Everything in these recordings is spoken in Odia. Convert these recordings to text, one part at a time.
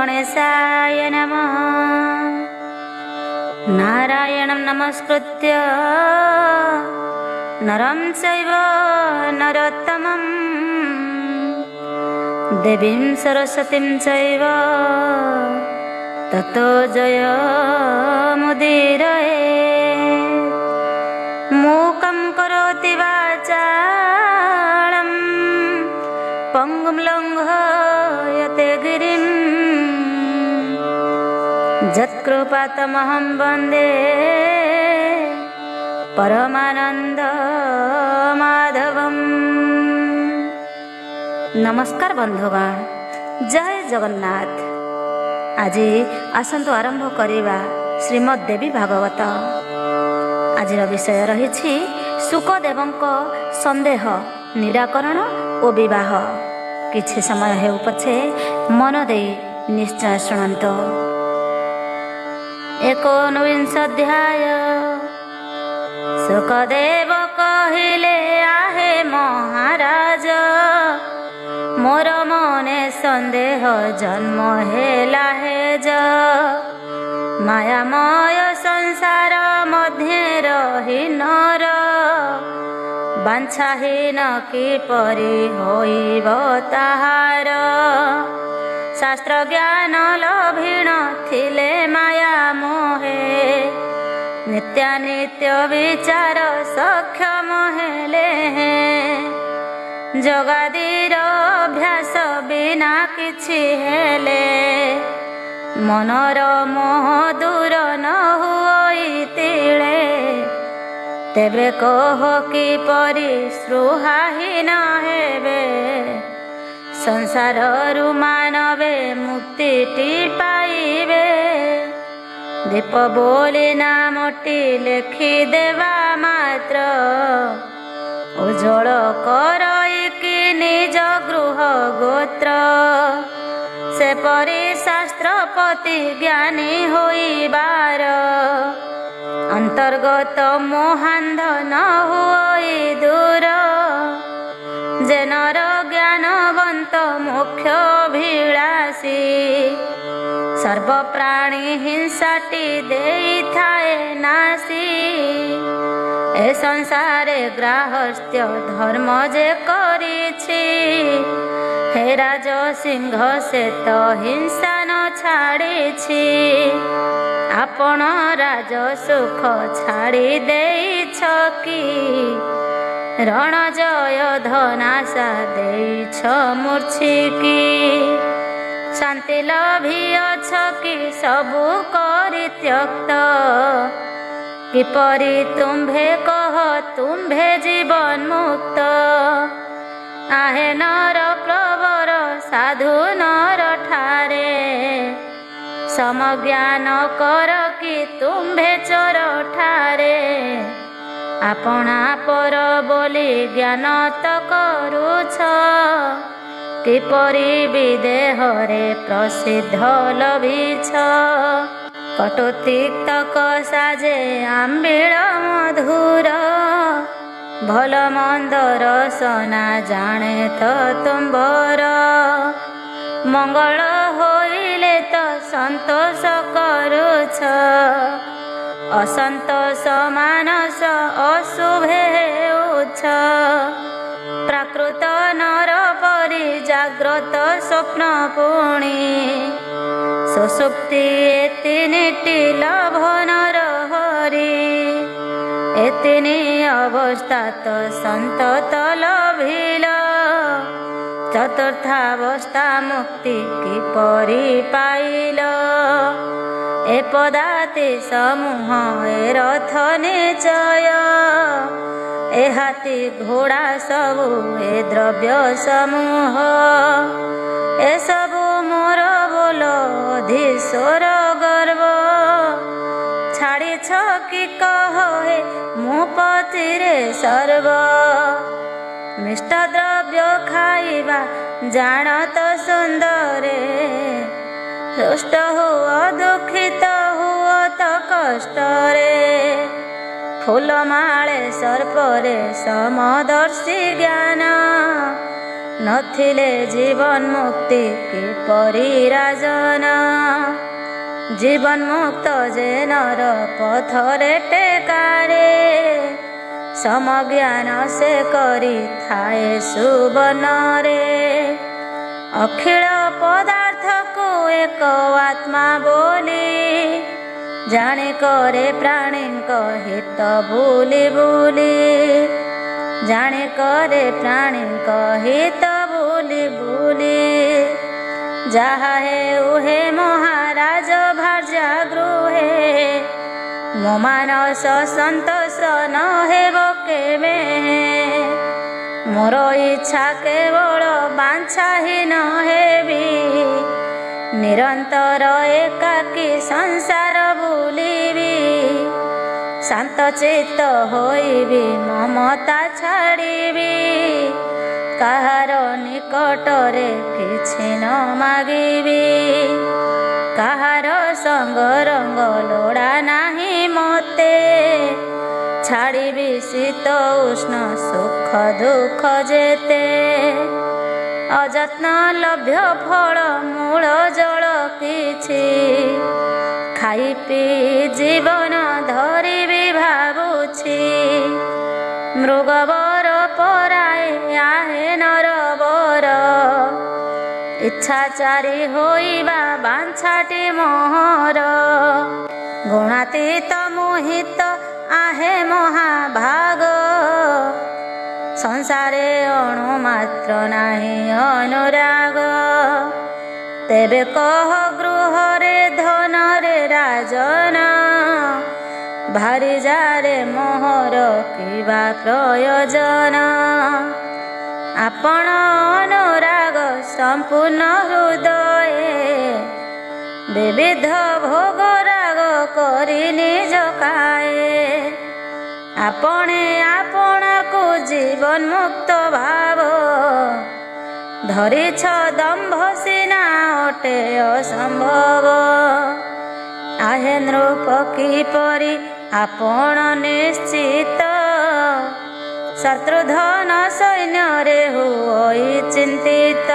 गणेशाय नमः। नारायणं नमस्कृत्य नरं चैव नरोत्तमं देवीं सरस्वतीं चैव ततो जयमुदीरये। मूकं करोति वाचालं पङ्गुं लङ्घयते गिरिं यत्कृपातमहं वन्दे परमानन्दमाधवम्। नमस्कार बंधुगण, जय जगन्नाथ। आज आसंतु आरंभ करिबा श्रीमद् देवी भागवत। आज विषय रही शुकदेवଙ୍କ संदेह निराकरण और विवाह। किछि समय हेउ पछे मन दे निश्चय शुणंतो। 19 अध्याय। शुकदेव कहिले आहे महाराज, मोर मने संदेह जन्म हेला हेज। मायामय संसार मध्य रही नर, बांछाहीन किपरि होइब ताहार। शास्त्र ज्ञान लभीण थिले माया मोहे, नित्यानित्य विचार सक्षम हेले। जगादीर अभ्यास बिना किछि हेले, मनर मोह दूर न हुई तिले। तेबे कह किपरि स्पृहाहीन हेबे, संसाररु मानवे मुक्तिटी पाइबे। दीप बोली नामटी लेखि देवा मात्र, उज्ज्वल करइकि निज गृह गोत्र। से परि शास्त्रपति ज्ञानी होइबार, अंतर्गत मोहांध न हुई दूर। जे नर ज्ञानवंत मोक्ष अभिलाषी, सर्व प्राणी हिंसाटी देई थाए नासी। ए संसारे ग्राहस्थ्य धर्म जे करिछि, हे राज सिंह से तो हिंसा न छाड़िछि। आपण राज सुख छाड़ी देइछ कि, रण जय धनाशा देइछ मूर्छिकी। शांति लभिअछ कि सबु परित्यक्त, किपरि तुम्भे कह तुम्भे जीवन मुक्त। आहे नर प्रवर साधु नर ठारे, समज्ञान कर कि तुम्भे चोर ठारे। आपणा पर बोली ज्ञान त करुछ, किपरि विदेहरे प्रसिद्ध लभिछ। कटुतिक्तक साजे आम्बिळ मधुर, भल मंद रसना जाने तो तुम्बर। मंगल होइले तो संतोष करुछ, असंतोष मानस अशुभे हेउछ। प्राकृत नर परि जाग्रत स्वप्न पुणी, सुसुप्ति एतिनिटी लभनर हरि। एतिनि अवस्था तो संतत लभिल, चतुर्थावस्था मुक्ति किपरि पाइल। ए पदाति समूह ए रथ निचय, ए हाथी घोड़ा सबु ए द्रव्य समूह। ए सबु मोर बोल धीश्वर गर्व, छाड़ी कि कह हे मो पथिरे सर्व। मिष्ट द्रव्य खाइबा जानत सुंदरे, दुष्ट हुआ दुखित हुआ तो कष्टरे। फूल माळे सर्परे समदर्शी ज्ञान, ନଥିଲେ ଜୀବନ ମୁକ୍ତି କିପରି ରାଜନ। ଜୀବନ ମୁକ୍ତ ଯେ ନର ପଥରେ ଟେକାରେ, ସମଜ୍ଞାନ ସେ କରିଥାଏ ସୁବର୍ଣ୍ଣରେ। ଅଖିଳ ପଦାର୍ଥକୁ ଏକ ଆତ୍ମା ବୋଲି, ଜାଣି କରେ ପ୍ରାଣୀଙ୍କ ହିତ ବୁଲି ବୁଲି। ଜାଣି କରେ ପ୍ରାଣୀଙ୍କ ହିତ ବୁଲି ବୁଲି। ଯାହା ହେଉ ହେ ମହାରାଜ ଭାର୍ଯ୍ୟା ଗୃହେ, ମୋ ମାନସ ସନ୍ତୋଷ ନ ହେବ କେବେ। ମୋର ଇଚ୍ଛା କେବଳ ବାଞ୍ଛାହୀନ ହେବି, ନିରନ୍ତର ଏକାକୀ ସଂସାର ବୁଲିବି। ଶାନ୍ତ ଚିତ୍ତ ହୋଇବି ମମତା ଛାଡ଼ିବି, କାହାର ନିକଟରେ କିଛି ନ ମାଗିବି। କାହାର ସଙ୍ଗ ରଙ୍ଗ ଲୋଡ଼ା ନାହିଁ ମୋତେ, ଛାଡ଼ିବି ଶୀତ ଉଷ୍ଣ ସୁଖ ଦୁଃଖ ଯେତେ। ଅଯତ୍ନ ଲଭ୍ୟ ଫଳ ମୂଳ ଜଳ କିଛି, ଖାଇ ପିଇ ଜୀବନ ଧରିବି ଭାବୁଛି। ମୃଗବର ପରାଏ ଆହେ ନରବର, ଇଚ୍ଛାଚାରୀ ହୋଇବା ବାଞ୍ଛାଟି ମୋହର। ଗୁଣାତୀତ ମୋହିତ ଆହେ ମହାଭାଗ, ସଂସାରେ ଅଣୁ ମାତ୍ର ନାହିଁ ଅନୁରାଗ। ତେବେ କହ ଗୃହରେ ଧନରେ ରାଜନ, ଭାରି ଯାରେ ମୋହର କିବା ପ୍ରୟୋଜନ। ଆପଣ ଅନୁରାଗ ସମ୍ପୂର୍ଣ୍ଣ ହୃଦୟେ, ବିବିଧ ଭୋଗ ରାଗ କରି ନିଜ କାଏ। ଆପଣେ ଆପଣାକୁ ଜୀବନ ମୁକ୍ତ ଭାବ, ଧରିଛ ଦମ୍ଭ ସିନା ଅଟେ ଅସମ୍ଭବ। ଆହେ ନୃପ କିପରି ଆପଣ ନିଶ୍ଚିତ, ଶତ୍ରୁଧନ ସୈନ୍ୟରେ ହୋଇ ଚିନ୍ତିତ।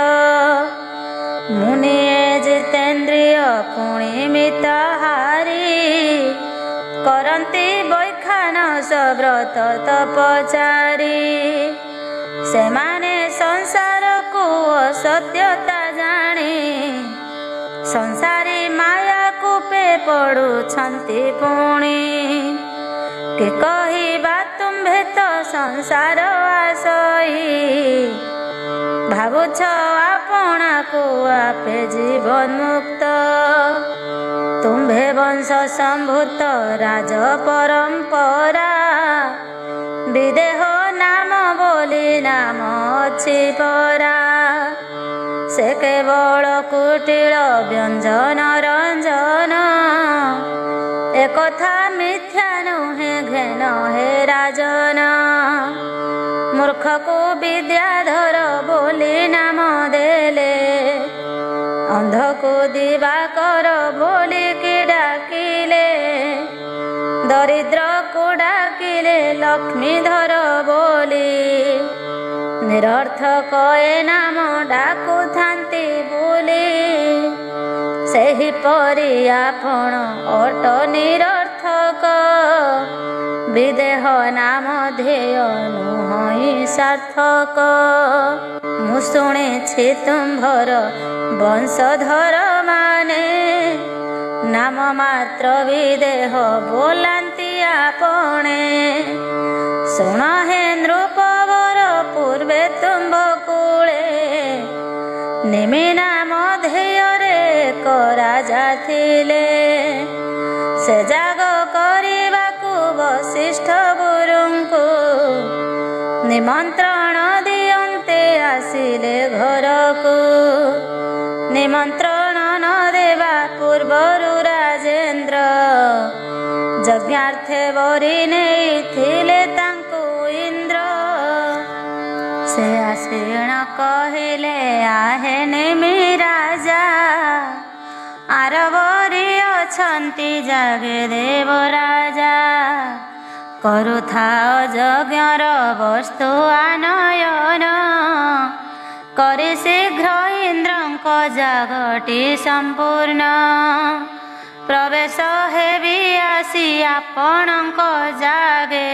ମୁନିଏ ଜିତେନ୍ଦ୍ରିୟ ପୁଣି ମିତାହାରୀ, କରନ୍ତି ବୈଖାନସ ବ୍ରତ ତପଚାରୀ। ସେମାନେ ସଂସାରକୁ ଅସତ୍ୟତା ଜାଣି, ସଂସାରୀ ମାୟାକୁ ପେ ପଡ଼ୁଛନ୍ତି ପୁଣି। କି କହିବା ତୁମ୍ଭେ ତ ସଂସାର ଆସଇ, ଭାବୁଛ ଆପଣାକୁ ଆପେ ଜୀବନ ମୁକ୍ତ। ତୁମ୍ଭେ ବଂଶ ସମ୍ଭୂତ ରାଜ ପରମ୍ପରା, ବିଦେହ ନାମ ବୋଲି ନାମ ଅଛି ପରା। ସେ କେବଳ କୁଟିଳ ବ୍ୟଞ୍ଜନ ରଞ୍ଜନ, ଏକଥା ମିଥ୍ୟା ନୁହେଁ ଘେନ ହେ ରାଜନ। ମୂର୍ଖକୁ ବିଦ୍ୟାଧର ବୋଲି ନାମ ଦେଲେ, ଅନ୍ଧକୁ ଦିବାକର ବୋଲିକି ଡାକିଲେ। ଦରିଦ୍ରକୁ ଡାକିଲେ ଲକ୍ଷ୍ମୀଧର ବୋଲି, ନିରର୍ଥକ ଏ ନାମ ଡାକୁଥାନ୍ତି ବୋଲି। ସେହିପରି ଆପଣ ଅଟ ନିରର୍ଥକ, ବିଦେହ ନାମ ଧ୍ୟେୟ ନୁହଁ ସାର୍ଥକ। ମୁଁ ଶୁଣିଛି ତୁମ୍ଭର ବଂଶଧର ମାନେ, ନାମ ମାତ୍ର ବିଦେହ ବୋଲାନ୍ତି ଆପଣେ। ଶୁଣ ହେ ନୃପବର ପୂର୍ବେ ତୁମ୍ଭ କୂଳେ, ନିମି ନାମ ଧ୍ୟେୟରେ ଏକ ରାଜା ଥିଲେ। ସେ ଯାଗ କରିବାକୁ ବଶିଷ୍ଠ ଗୁରୁଙ୍କୁ, ନିମନ୍ତ୍ରଣ ଦିଅନ୍ତେ ଆସିଲେ ଘରକୁ। ନିମନ୍ତ୍ରଣ ନ ଦେବା ପୂର୍ବରୁ ରାଜେନ୍ଦ୍ର, ଯଜ୍ଞାର୍ଥେ ବରି ନେଇଥିଲେ ତାଙ୍କୁ ଇନ୍ଦ୍ର। ସେ ଆସିଣ କହିଲେ ଆହେ ନେମି ରାଜା, ଆରବରି ଅଛନ୍ତି ଜାଗେ ଦେବ ରାଜା। କରୁଥାଅ ଯଜ୍ଞର ବସ୍ତୁ ଆନୟନ, କରି ଶୀଘ୍ର ଇନ୍ଦ୍ରଙ୍କ ଜାଗଟି ସମ୍ପୂର୍ଣ୍ଣ ପ୍ରବେଶ ହେବି ଆସି ଆପଣଙ୍କ ଜାଗେ।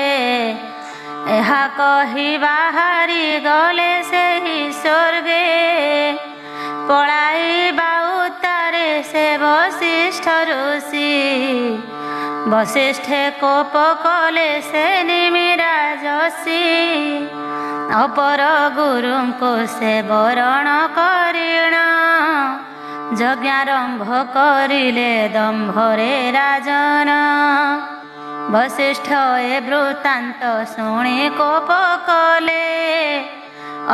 ଏହା କହି ବାହାରି ଗଲେ ସେହି ସ୍ୱର୍ଗେ। ପଳାଇବା ଉତ୍ତାରେ ସେ ବଶିଷ୍ଠ ଋଷି। ବଶିଷ୍ଠେ କୋପ କଲେ ସେ ନିମିରାଜସି। ଅପର ଗୁରୁଙ୍କୁ ସେ ବରଣ କରିଣ ଯଜ୍ଞାରମ୍ଭ କରିଲେ ଦମ୍ଭରେ ରାଜନ। ବଶିଷ୍ଠ ଏ ବୃତ୍ତାନ୍ତ ଶୁଣି କୋପ କଲେ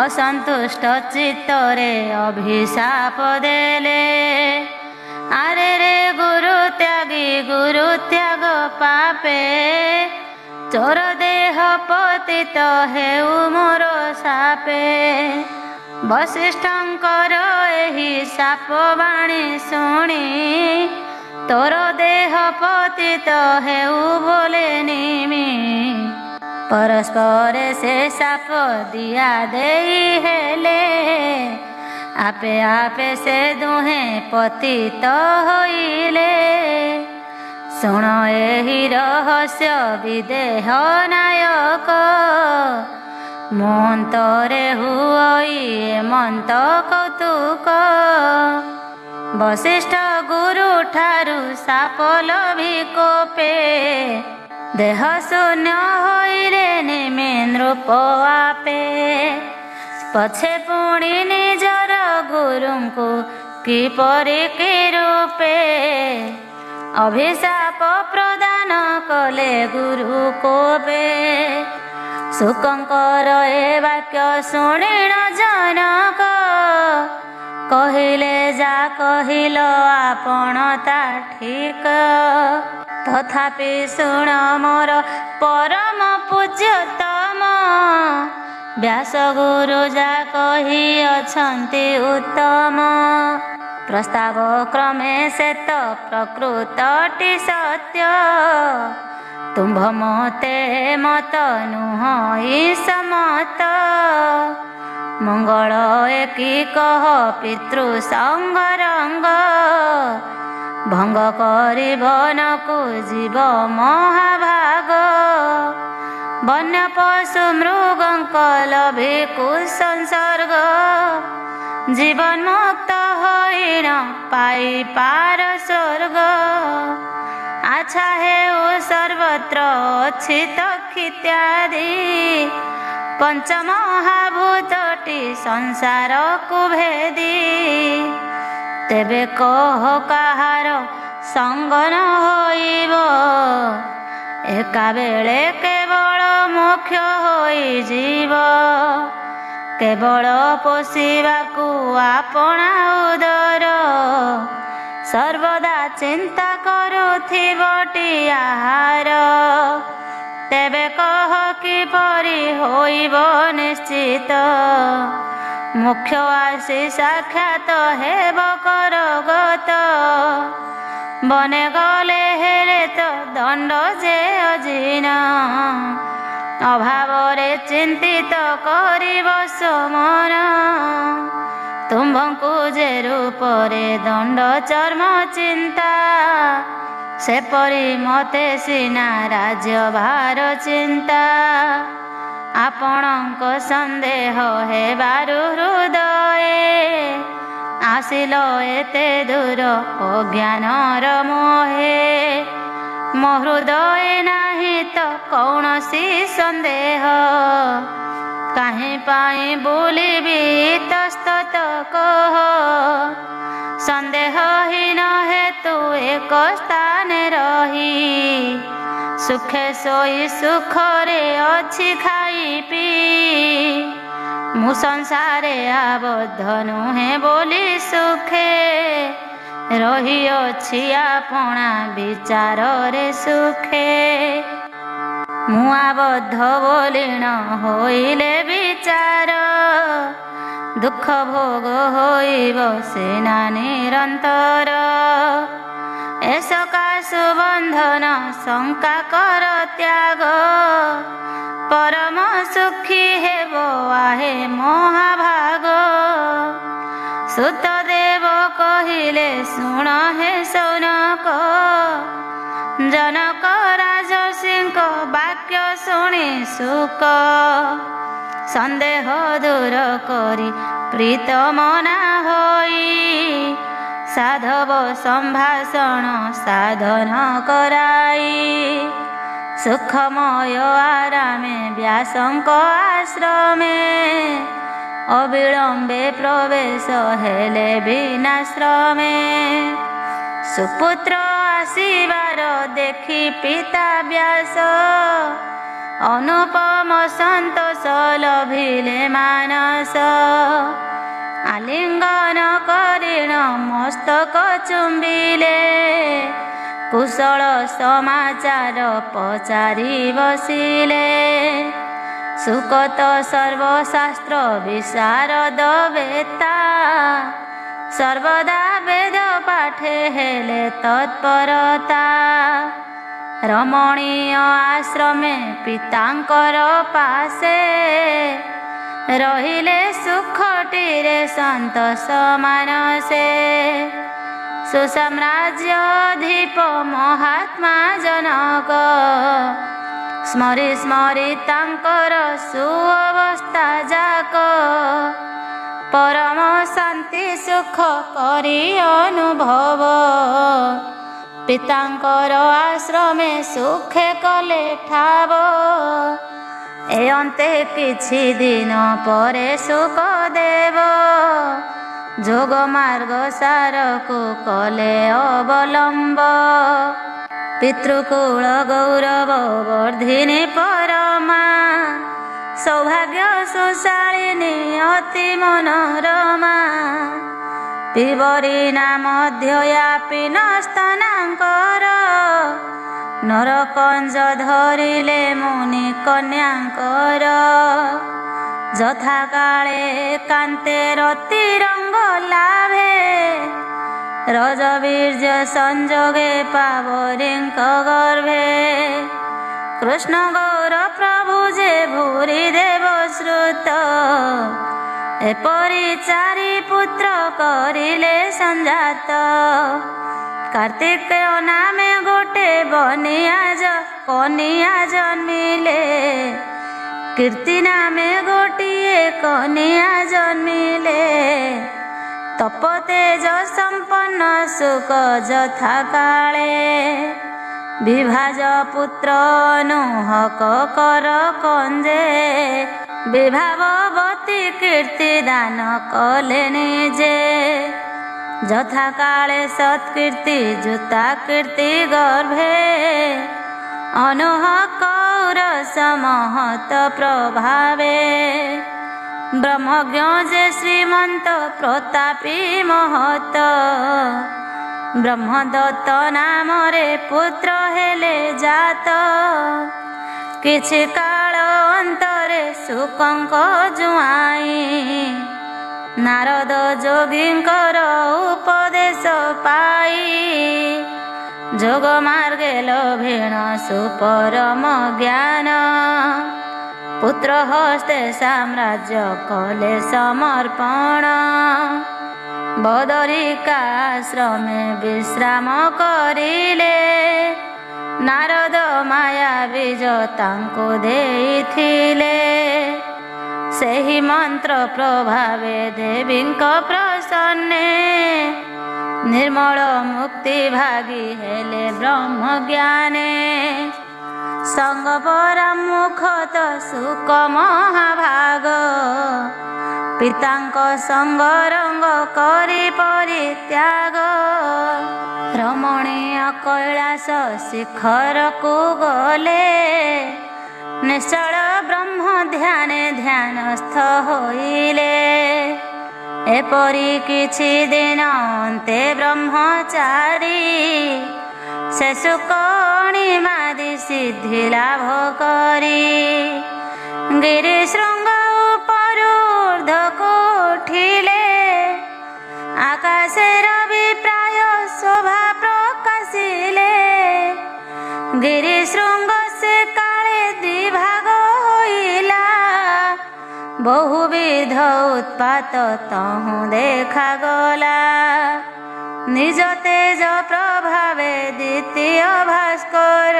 ଅସନ୍ତୁଷ୍ଟ ଚିତ୍ତରେ ଅଭିଶାପ ଦେଲେ। ଆରେ ରେ ଗୁରୁ ତ୍ୟାଗ ପାପେ ଚୋର ଦେହ ପତିତ ହେଉ ମୋର ସାପେ। ବଶିଷ୍ଠଙ୍କର ଏହି ସାପ ବାଣୀ ଶୁଣି ତୋର ଦେହ ପତିତ ହେଉ ବୋଲେ ନିମି। ପରସ୍ପରେ ସେ ସାପ ଦିଆ ଦେଇ ହେଲେ। ଆପେ ଆପେ ସେ ଦୁହେଁ ପତିତ ହୋଇଲେ। ଶୁଣ ଏହି ରହସ୍ୟ ବିଦେହ ନାୟକ। ମୋ ଅନ୍ତରେ ହୁଅଇ ଏମନ୍ତ କୌତୁକ। ବଶିଷ୍ଠ ଗୁରୁ ଠାରୁ ସାପ ଲୋଭି କୋପେ। ଦେହ ଶୂନ୍ୟ ହୋଇଲେ ନିମି ନୃପ ଆପେ। ପଛେ ପୁଣି ନିଜର ଗୁରୁଙ୍କୁ କିପରି କି ରୂପେ ଅଭିଶାପ ପ୍ରଦାନ କଲେ ଗୁରୁ କୋପେ। ଶୁକଙ୍କର ଏ ବାକ୍ୟ ଶୁଣିଣ ଜନକ। କହିଲେ ଯା କହିଲ ଆପଣ ତା ଠିକ। ତଥାପି ଶୁଣ ମୋର ପରମ ପୂଜ୍ୟତମ। ବ୍ୟାସ ଗୁରୁ ଯା କହିଅଛନ୍ତି ଉତ୍ତମ। ପ୍ରସ୍ତାବ କ୍ରମେ ସେ ତ ପ୍ରକୃତଟି ସତ୍ୟ। ତୁମ୍ଭ ମତେ ମତ ନୁହଁ ସମତ। ମଙ୍ଗଳ ଏକି କହ ପିତୃ ସଙ୍ଗରଙ୍ଗ। ଭଙ୍ଗ କରିବ ନକୁ ଜୀବ ମହାଭାଗ। ବନ୍ୟ ପଶୁ ମୃଗଙ୍କ ଲୋଭି କୁସଂସର୍ଗ। ଜୀବନ ମୁକ୍ତ ହୋଇଣ ପାଇପାର ସ୍ୱର୍ଗ। ଆଚ୍ଛା ହେଉ ସର୍ବତ୍ର ଅଛି ତକ୍ଷିତ୍ୟାଦି। ପଞ୍ଚମହାଭୂତଟି ସଂସାରକୁ ଭେଦି। ତେବେ କହ କାହାର ସଙ୍ଗ ନ ହୋଇବ। ଏକାବେଳେ କେବଳ ମୋକ୍ଷ ହୋଇଯିବ। କେବଳ ପୋଷିବାକୁ ଆପଣା ଉଦର। ସର୍ବଦା ଚିନ୍ତା କରୁଥିବଟି ଆହାର। ତେବେ କହ କିପରି ହୋଇବ ନିଶ୍ଚିତ। ମୋକ୍ଷ ଆସି ସାକ୍ଷାତ ହେବ କରଗତ। ବନେ ଗଲେ ହେଲେ ତ ଦଣ୍ଡ ଯେ ଅଜିନ। ଅଭାବରେ ଚିନ୍ତିତ କରିବ ସମନ। ତୁମ୍ଭଙ୍କୁ ଯେ ରୂପରେ ଦଣ୍ଡ ଚର୍ମ ଚିନ୍ତା। ସେପରି ମତେ ସିନା ରାଜ୍ୟ ଭାର ଚିନ୍ତା। ଆପଣଙ୍କ ସନ୍ଦେହ ହେବାରୁ ହୃଦୟେ। ଆସିଲ ଏତେ ଦୂର ଅଜ୍ଞାନର ମୋହେ। ମୋ ହୃଦୟେ ନାହିଁ ତ କୌଣସି ସନ୍ଦେହ। କାହିଁ ପାଇଁ ବୁଲିବି ଇତସ୍ତତ କହ। ସନ୍ଦେହହୀନ ହେତୁ ଏକ ସ୍ଥାନେ ରହି। ସୁଖେ ଶୋଇ ସୁଖରେ ଅଛି ଖାଇ ପିଇ। ମୁଁ ସଂସାରେ ଆବଦ୍ଧ ନୁହେଁ ବୋଲି ସୁଖେ। ରହିଅଛି ଆପଣା ବିଚାରରେ ସୁଖେ। ମୁଁ ଆବଦ୍ଧ ବୋଲି ନ ହୋଇଲେ ବିଚାର। ଦୁଃଖ ଭୋଗ ହୋଇବ ସିନା ନିରନ୍ତର। ଏ ସକାଶୁ ବନ୍ଧନ ଶଙ୍କା କର ତ୍ୟାଗ। ପରମ ସୁଖୀ ହେବ ଆହେ ମହାଭାଗ। ସୁଖ। ସନ୍ଦେହ ଦୂର କରି ପ୍ରୀତ ମନା ହୋଇ ସାଧବ ସମ୍ଭାଷଣ ସାଧନ କରାଇ ସୁଖମୟ ଆରାମେ ବ୍ୟାସଙ୍କ ଆଶ୍ରମେ ଅବିଳମ୍ବେ ପ୍ରବେଶ ହେଲେ ବିନାଶ୍ରମେ। ସୁପୁତ୍ର ଆସିବାର ଦେଖି ପିତା ବ୍ୟାସ ଅନୁପମ ସନ୍ତୋଷ ଲଭିଲେ ମାନସ। ଆଲିଙ୍ଗନ କରିଣ ମସ୍ତକ ଚୁମ୍ବିଲେ କୁଶଳ ସମାଚାର ପଚାରି ବସିଲେ। ସୁକତ ସର୍ବଶାସ୍ତ୍ର ବିଶାରଦ ବେତା ସର୍ବଦା ବେଦ ପାଠେ ହେଲେ ତତ୍ପରତା। ରମଣୀୟ ଆଶ୍ରମେ ପିତାଙ୍କର ପାଶେ ରହିଲେ ସୁଖଟିରେ ସନ୍ତୋଷ ମାନସେ। ସୁସାମ୍ରାଜ୍ୟଧୀପ ମହାତ୍ମା ଜନକ ସ୍ମରି ସ୍ମରି ତାଙ୍କର ସୁଅବସ୍ଥା ଯାକ ପରମ ଶାନ୍ତି ସୁଖ କରି ଅନୁଭବ। ପିତାଙ୍କର ଆଶ୍ରମେ ସୁଖେ କଲେ ଠାବ। ଏ ଅନ୍ତେ କିଛି ଦିନ ପରେ ସୁଖଦେବ ଯୋଗ ମାର୍ଗ ସାରକୁ କଲେ ଅବଲମ୍ବ। ପିତୃକୁଳ ଗୌରବ ବର୍ଦ୍ଧିନୀ ପରମା ସୌଭାଗ୍ୟ ସୁଶାଳିନୀ ଅତି ମନୋରମା। ପିବରୀ ନାମ ଧ୍ୟୟାପିନ ସ୍ତନାଙ୍କର ନରକଞ୍ଜ ଧରିଲେ ମୁନି କନ୍ୟାଙ୍କର। ଯଥାକାଳେ କାନ୍ତେ ରତି ରଙ୍ଗ ଲାଭେ ରଜବୀର୍ଯ୍ୟ ସଂଯୋଗେ ପାବରୀଙ୍କ ଗର୍ଭେ। କୃଷ୍ଣ ଗୌର ପ୍ରଭୁ ଯେ ଭୂରି ଦେବ ଶ୍ରୁତ ଏପରି ଚାରି ପୁତ୍ର କରିଲେ ସଂଜାତ। କାର୍ତ୍ତିକେୟ ନାମେ ଗୋଟେ କନିଆ ଜନ୍ମିଲେ କୀର୍ତ୍ତି ନାମେ ଗୋଟିଏ କନିଆ ଜନ୍ମିଲେ। ତପତେଜ ସମ୍ପନ୍ନ ସୁକ ଯଥାକାଳେ ବିଭାଜ ପୁତ୍ର ଅନୁହକ କର କଞ୍ଜେ। ବିଭାବତୀ କୀର୍ତ୍ତି ଦାନ କଲେ ନିଜେ ଯଥାକାଳେ ସତ୍କୀର୍ତ୍ତି ଯୁତା କୀର୍ତ୍ତି ଗର୍ଭେ। ଅନୁହକୌର ସମହତ ପ୍ରଭାବେ ବ୍ରହ୍ମଜ୍ଞ ଯେ ଶ୍ରୀମନ୍ତ ପ୍ରତାପୀ ମହତ। ବ୍ରହ୍ମଦତ୍ତ ନାମରେ ପୁତ୍ର ହେଲେ ଜାତ। କିଛି କାଳ ଅନ୍ତରେ ସୁକଙ୍କ ଜୁଆଇଁ ନାରଦ ଯୋଗୀଙ୍କର ଉପଦେଶ ପାଇ ଯୋଗ ମାର୍ଗେ ଲଭିଣ ସୁପରମ ଜ୍ଞାନ। ପୁତ୍ର ହସ୍ତେ ସାମ୍ରାଜ୍ୟ କଲେ ସମର୍ପଣ। ବଦରିକାଶ୍ରମେ ବିଶ୍ରାମ କରିଲେ ନାରଦ ମାୟା ବୀଜ ତାଙ୍କୁ ଦେଇଥିଲେ। ସେହି ମନ୍ତ୍ର ପ୍ରଭାବେ ଦେବୀଙ୍କ ପ୍ରସନ୍ନେ ନିର୍ମଳ ମୁକ୍ତି ଭାଗି ହେଲେ ବ୍ରହ୍ମ ଜ୍ଞାନେ। ସଙ୍ଗ ପରାମୁଖତ ସୁକ ମହାଭାଗ ପିତାଙ୍କ ସଙ୍ଗ ରଙ୍ଗ କରି ପରିତ୍ୟାଗ। ରମଣୀୟ କୈଳାସ ଶିଖରକୁ ଗଲେ ନିଶ୍ଚଳ ବ୍ରହ୍ମ ଧ୍ୟାନେ ଧ୍ୟାନସ୍ଥ ହୋଇଲେ। ଏପରି କିଛି ଦିନ ଅନ୍ତେ ବ୍ରହ୍ମଚାରୀ ସେ ସୁକ ଅଣିମାଦି ସିଦ୍ଧି ଲାଭ କରି ଗିରି ଶୃଙ୍ଗ ଉପରୁ ଊର୍ଦ୍ଧ୍ୱକୁ ଉଠିଲେ। ଆକାଶେ ରବି ପ୍ରାୟ ଶୋଭା ପ୍ରକାଶିଲେ। ଗିରି ଶୃଙ୍ଗ ସେ କାଳେ ଦ୍ୱିଭାଗ ହୋଇଲା। ବହୁବିଧ ଉତ୍ପାତ ତହୁଁ ଦେଖାଗଲା। ନିଜ ତେଜ ପ୍ରଭାବେ ଦ୍ୱିତୀୟ ଭାସ୍କର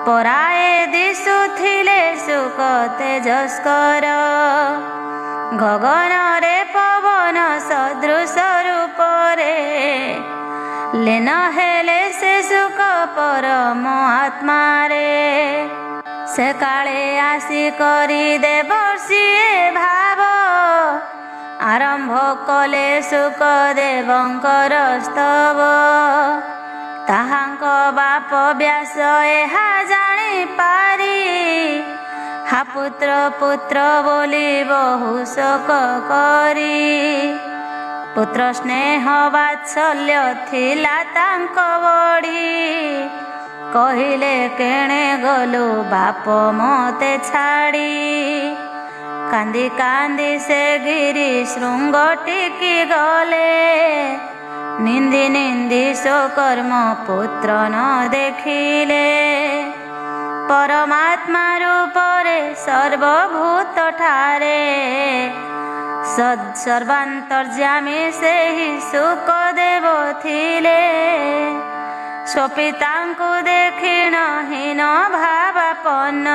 ପରାଏ ଦିଶୁଥିଲେ ସୁକ ତେଜସ୍କର। ଗଗନରେ ପବନ ସଦୃଶ ରୂପରେ ଲୀନ ହେଲେ ସେ ସୁକ ପରମ ଆତ୍ମାରେ। ସେ କାଳେ ଆସି କରି ଦେବର୍ଷିଏ ଭାବ ଆରମ୍ଭ କଲେ ଶୁକଦେବଙ୍କର ସ୍ତବ। ତାହାଙ୍କ ବାପ ବ୍ୟାସ ଏହା ଜାଣିପାରି ହା ପୁତ୍ର ପୁତ୍ର ବୋଲି ବହୁ ଶୋକ କରି। ପୁତ୍ର ସ୍ନେହ ବାତ୍ସଲ୍ୟ ଥିଲା ତାଙ୍କ ବଢ଼ି କହିଲେ କେଣେ ଗଲୁ ବାପ ମତେ ଛାଡ଼ି। କାନ୍ଦି କାନ୍ଦି ସେ ଗିରି ଶୃଙ୍ଗ ଟିକି ଗଲେ ନିନ୍ଦି ନିନ୍ଦି ସ୍ୱକର୍ମ ପୁତ୍ର ନ ଦେଖିଲେ। ପରମାତ୍ମା ରୂପରେ ସର୍ବଭୂତ ଠାରେ ସର୍ବାନ୍ତର୍ଯ୍ୟାମୀ ସେହି ଶୁକଦେବ ଥିଲେ। ସ୍ୱପିତାଙ୍କୁ ଦେଖିଣ ହୀନ ଭାବାପନ୍ନ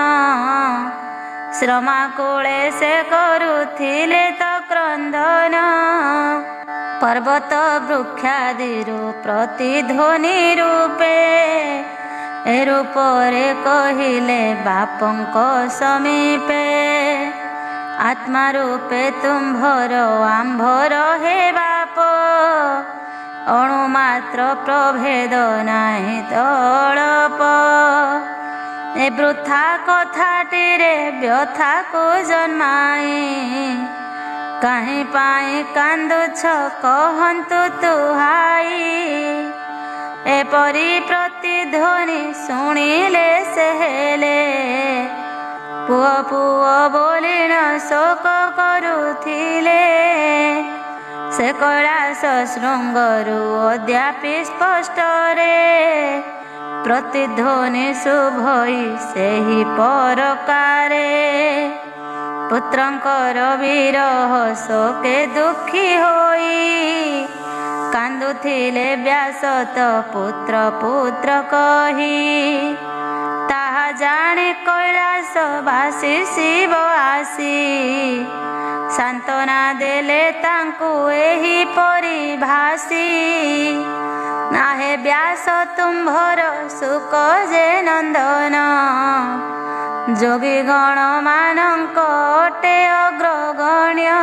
ଶ୍ରମାକୁଳେ ସେ କରୁଥିଲେ ତ କ୍ରନ୍ଦନ। ପର୍ବତ ବୃକ୍ଷାଦିରୁ ପ୍ରତିଧ୍ୱନି ରୂପେ ଏ ରୂପରେ କହିଲେ ବାପଙ୍କ ସମୀପେ। ଆତ୍ମା ରୂପେ ତୁମ୍ଭର ଆମ୍ଭର ହେ ବାପ ଅଣୁ ମାତ୍ର ପ୍ରଭେଦ ନାହିଁ ତଳପ। ଏ ବୃଥା କଥାଟିରେ ବ୍ୟଥାକୁ ଜନ୍ମାଇ କାହିଁ ପାଇଁ କାନ୍ଦୁଛ କହନ୍ତୁ ତୁହାଇ। ଏପରି ପ୍ରତିଧ୍ୱନି ଶୁଣିଲେ ସେ ହେଲେ ପୁଅ ପୁଅ ବୋଲିଣ ଶୋକ କରୁଥିଲେ। ସେ କୈଳାସ ଶୃଙ୍ଗରୁ ଅଦ୍ୟାପି ସ୍ପଷ୍ଟରେ ପ୍ରତିଧ୍ୱନି ଶୁଭଇ ସେହି ପରକାରେ। ପୁତ୍ରଙ୍କର ବିରହ ଶୋକେ ଦୁଃଖୀ ହୋଇ କାନ୍ଦୁଥିଲେ ବ୍ୟାସ ତ ପୁତ୍ର ପୁତ୍ର କହି। ତାହା ଜାଣି କୈଳାସବାସୀ ଶିବ ଆସି ସାନ୍ତ୍ୱନା ଦେଲେ ତାଙ୍କୁ ଏହିପରି ଭାସି। ନାହେ ବ୍ୟାସ ତୁମ୍ଭର ଶୁକ ଯେ ନନ୍ଦନ ଯୋଗୀ ଗଣ ମାନଙ୍କ ଅଟେ ଅଗ୍ରଗଣ୍ୟ।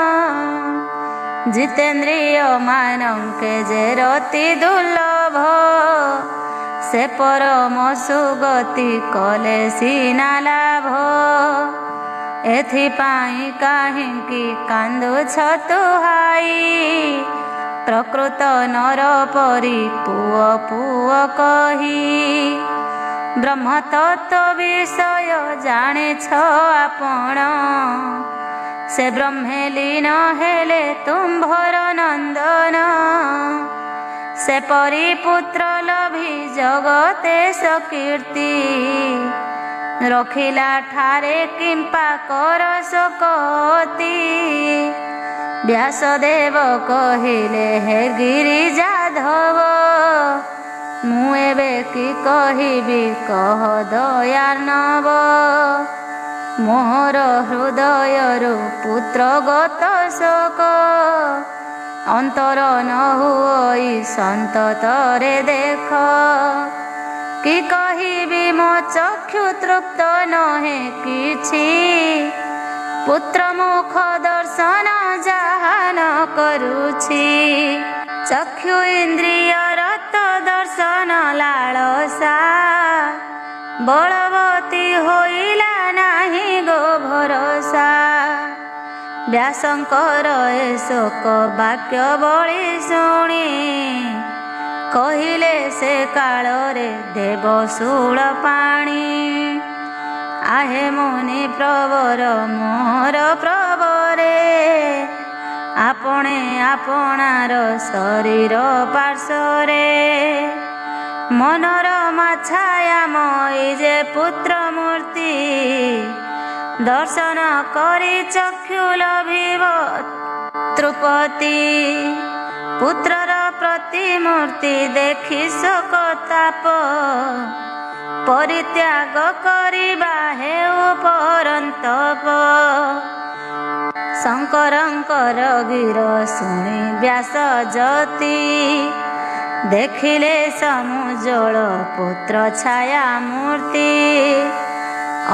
ଜିତେନ୍ଦ୍ରିୟ ମାନଙ୍କେ ଯେ ରତି ଦୁର୍ଲଭ ସେ ପରମ ସୁଗତି କଲେ ସିନା ଲାଭ। ଏଥିପାଇଁ କାହିଁକି କାନ୍ଦୁଛ ତୁହାଇ ପ୍ରକୃତ ନର ପରି ପୁଅ ପୁଅ କହି। ବ୍ରହ୍ମତତ୍ତ୍ୱ ବିଷୟ ଜାଣିଛ ଆପଣ ସେ ବ୍ରହ୍ମେ ଲୀନ ହେଲେ ତୁମ୍ଭର ନନ୍ଦନ। ସେପରି ପୁତ୍ର ଲଭି ଜଗତେଶ କୀର୍ତ୍ତି ରଖିଲା ଠାରେ କିମ୍ପା କର ଶୋକତି। ବ୍ୟାସଦେବ କହିଲେ ହେ ଗିରିଜାଧବ ମୁଁ ଏବେ କି କହିବି କହ ଦୟାର୍ଣ୍ଣବ। ମୋହର ହୃଦୟରୁ ପୁତ୍ରଗତ ଶୋକ ଅନ୍ତର ନ ହୁଇ ସନ୍ତତରେ ଦେଖ। କି କହିବି ମୋ ଚକ୍ଷୁ ତୃପ୍ତ ନୁହେଁ କିଛି ପୁତ୍ର ମୁଖ ଦର୍ଶନ ଯାହା ନ କରୁଛି। ଚକ୍ଷୁ ଇନ୍ଦ୍ରିୟର ତ ଦର୍ଶନ ଲାଳସା ବଳବତୀ ହୋଇଲା ନାହିଁ ଗୋ ଭରସା। ବ୍ୟାସଙ୍କର ଏ ଶୋକ ବାକ୍ୟ ବଳି ଶୁଣି କହିଲେ ସେ କାଳରେ ଦେବଶୂଳ ପାଣି। ଆହେ ମୁନି ପ୍ରବର ମୋହର ପ୍ରବରେ ଆପଣା ଆପଣାର ଶରୀର ପାର୍ଶ୍ୱରେ। ମନୋରମା ଛାୟାମୟୀ ଯେ ପୁତ୍ର ମୂର୍ତ୍ତି ଦର୍ଶନ କରି ଚକ୍ଷୁ ଲଭିବ ତୃପତି। ପୁତ୍ରର ପ୍ରତିମୂର୍ତ୍ତି ଦେଖି ଶୋକ ତାପ ପରିତ୍ୟାଗ କରିବା ହେଉ ପରନ୍ତପ। ଶଙ୍କରଙ୍କର ଗିର ଶୁଣି ବ୍ୟାସ ଜ୍ୟୋତି ଦେଖିଲେ ସମୁଜ୍ଜ୍ୱଳ ପୁତ୍ର ଛାୟା ମୂର୍ତ୍ତି।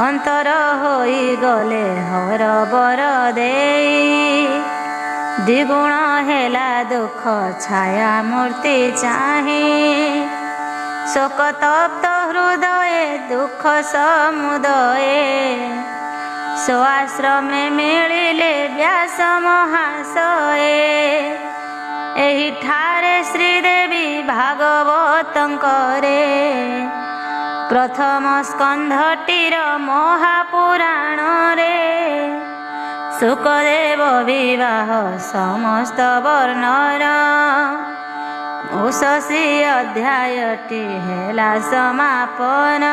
ଅନ୍ତର ହୋଇଗଲେ ହରବର ଦେଇ ଦ୍ୱିଗୁଣ ହେଲା ଦୁଃଖ ଛାୟା ମୂର୍ତ୍ତି ଚାହିଁ। ଶୋକତପ୍ତ ହୃଦୟେ ଦୁଃଖ ସମୁଦୟେ ସ୍ୱାଶ୍ରମେ ମିଳିଲେ ବ୍ୟାସ ମହାଶଏ। ଏହିଠାରେ ଶ୍ରୀଦେବୀ ଭାଗବତଙ୍କରେ ପ୍ରଥମ ସ୍କନ୍ଧଟିର ମହାପୁରାଣରେ ଶୁକଦେବ ବିବାହ ସମସ୍ତ ବର୍ଣ୍ଣର ଉଷସି ଅଧ୍ୟାୟଟି ହେଲା ସମାପନ।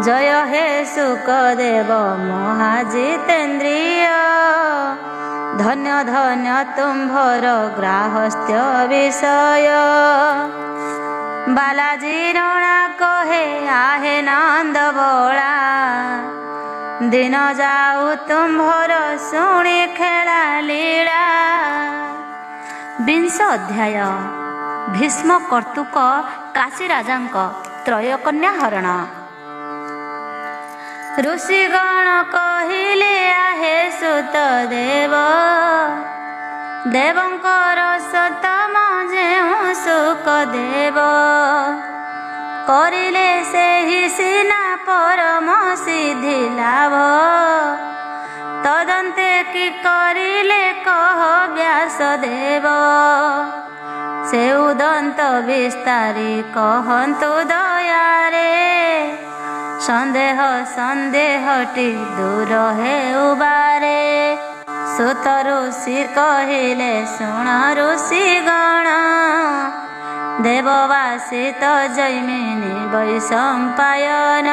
ଜୟ ହେ ଶୁକଦେବ ମହାଜିତେନ୍ଦ୍ରିୟ ଧନ୍ୟ ଧନ୍ୟ ତୁମ୍ଭର ଗ୍ରାହସ୍ଥ୍ୟ ବିଷୟ। ବାଲାଜୀ ରଣା କହେ ଆହେ ନନ୍ଦ ବଳା ଦିନ ଯାଉ ତୁମ୍ଭର ଶୁଣି ଖେଳା ଲୀଳା। ବିଂଶ ଅଧ୍ୟାୟ ଭୀଷ୍ମ କର୍ତ୍ତୃକ କାଶୀରାଜାଙ୍କ ତ୍ରୟକନ୍ୟା ହରଣ। ଋଷିଗଣ କହିଲେ ଆହେ ସୁତ ଦେବ ଦେବଙ୍କର ସତମ ଯେଉଁ ସୁକଦେବ। କରିଲେ ସେହି ସିନା ପରମ ସିଦ୍ଧି ଲାଭ। ତଦନ୍ତେ କି କରିଲେ କହ ବ୍ୟାସଦେବ। ସେ ଉଦନ୍ତ ବିସ୍ତାରି କହନ୍ତୁ ଦୟାରେ। ସନ୍ଦେହ ସନ୍ଦେହଟି ଦୂର ହେଉ ବାରେ। ସୁତ ଋଷି କହିଲେ ଶୁଣ ଋଷିଗଣ। ଦେବବାସିତ ଜୈମିନୀ ବୈଶମ୍ପାୟନ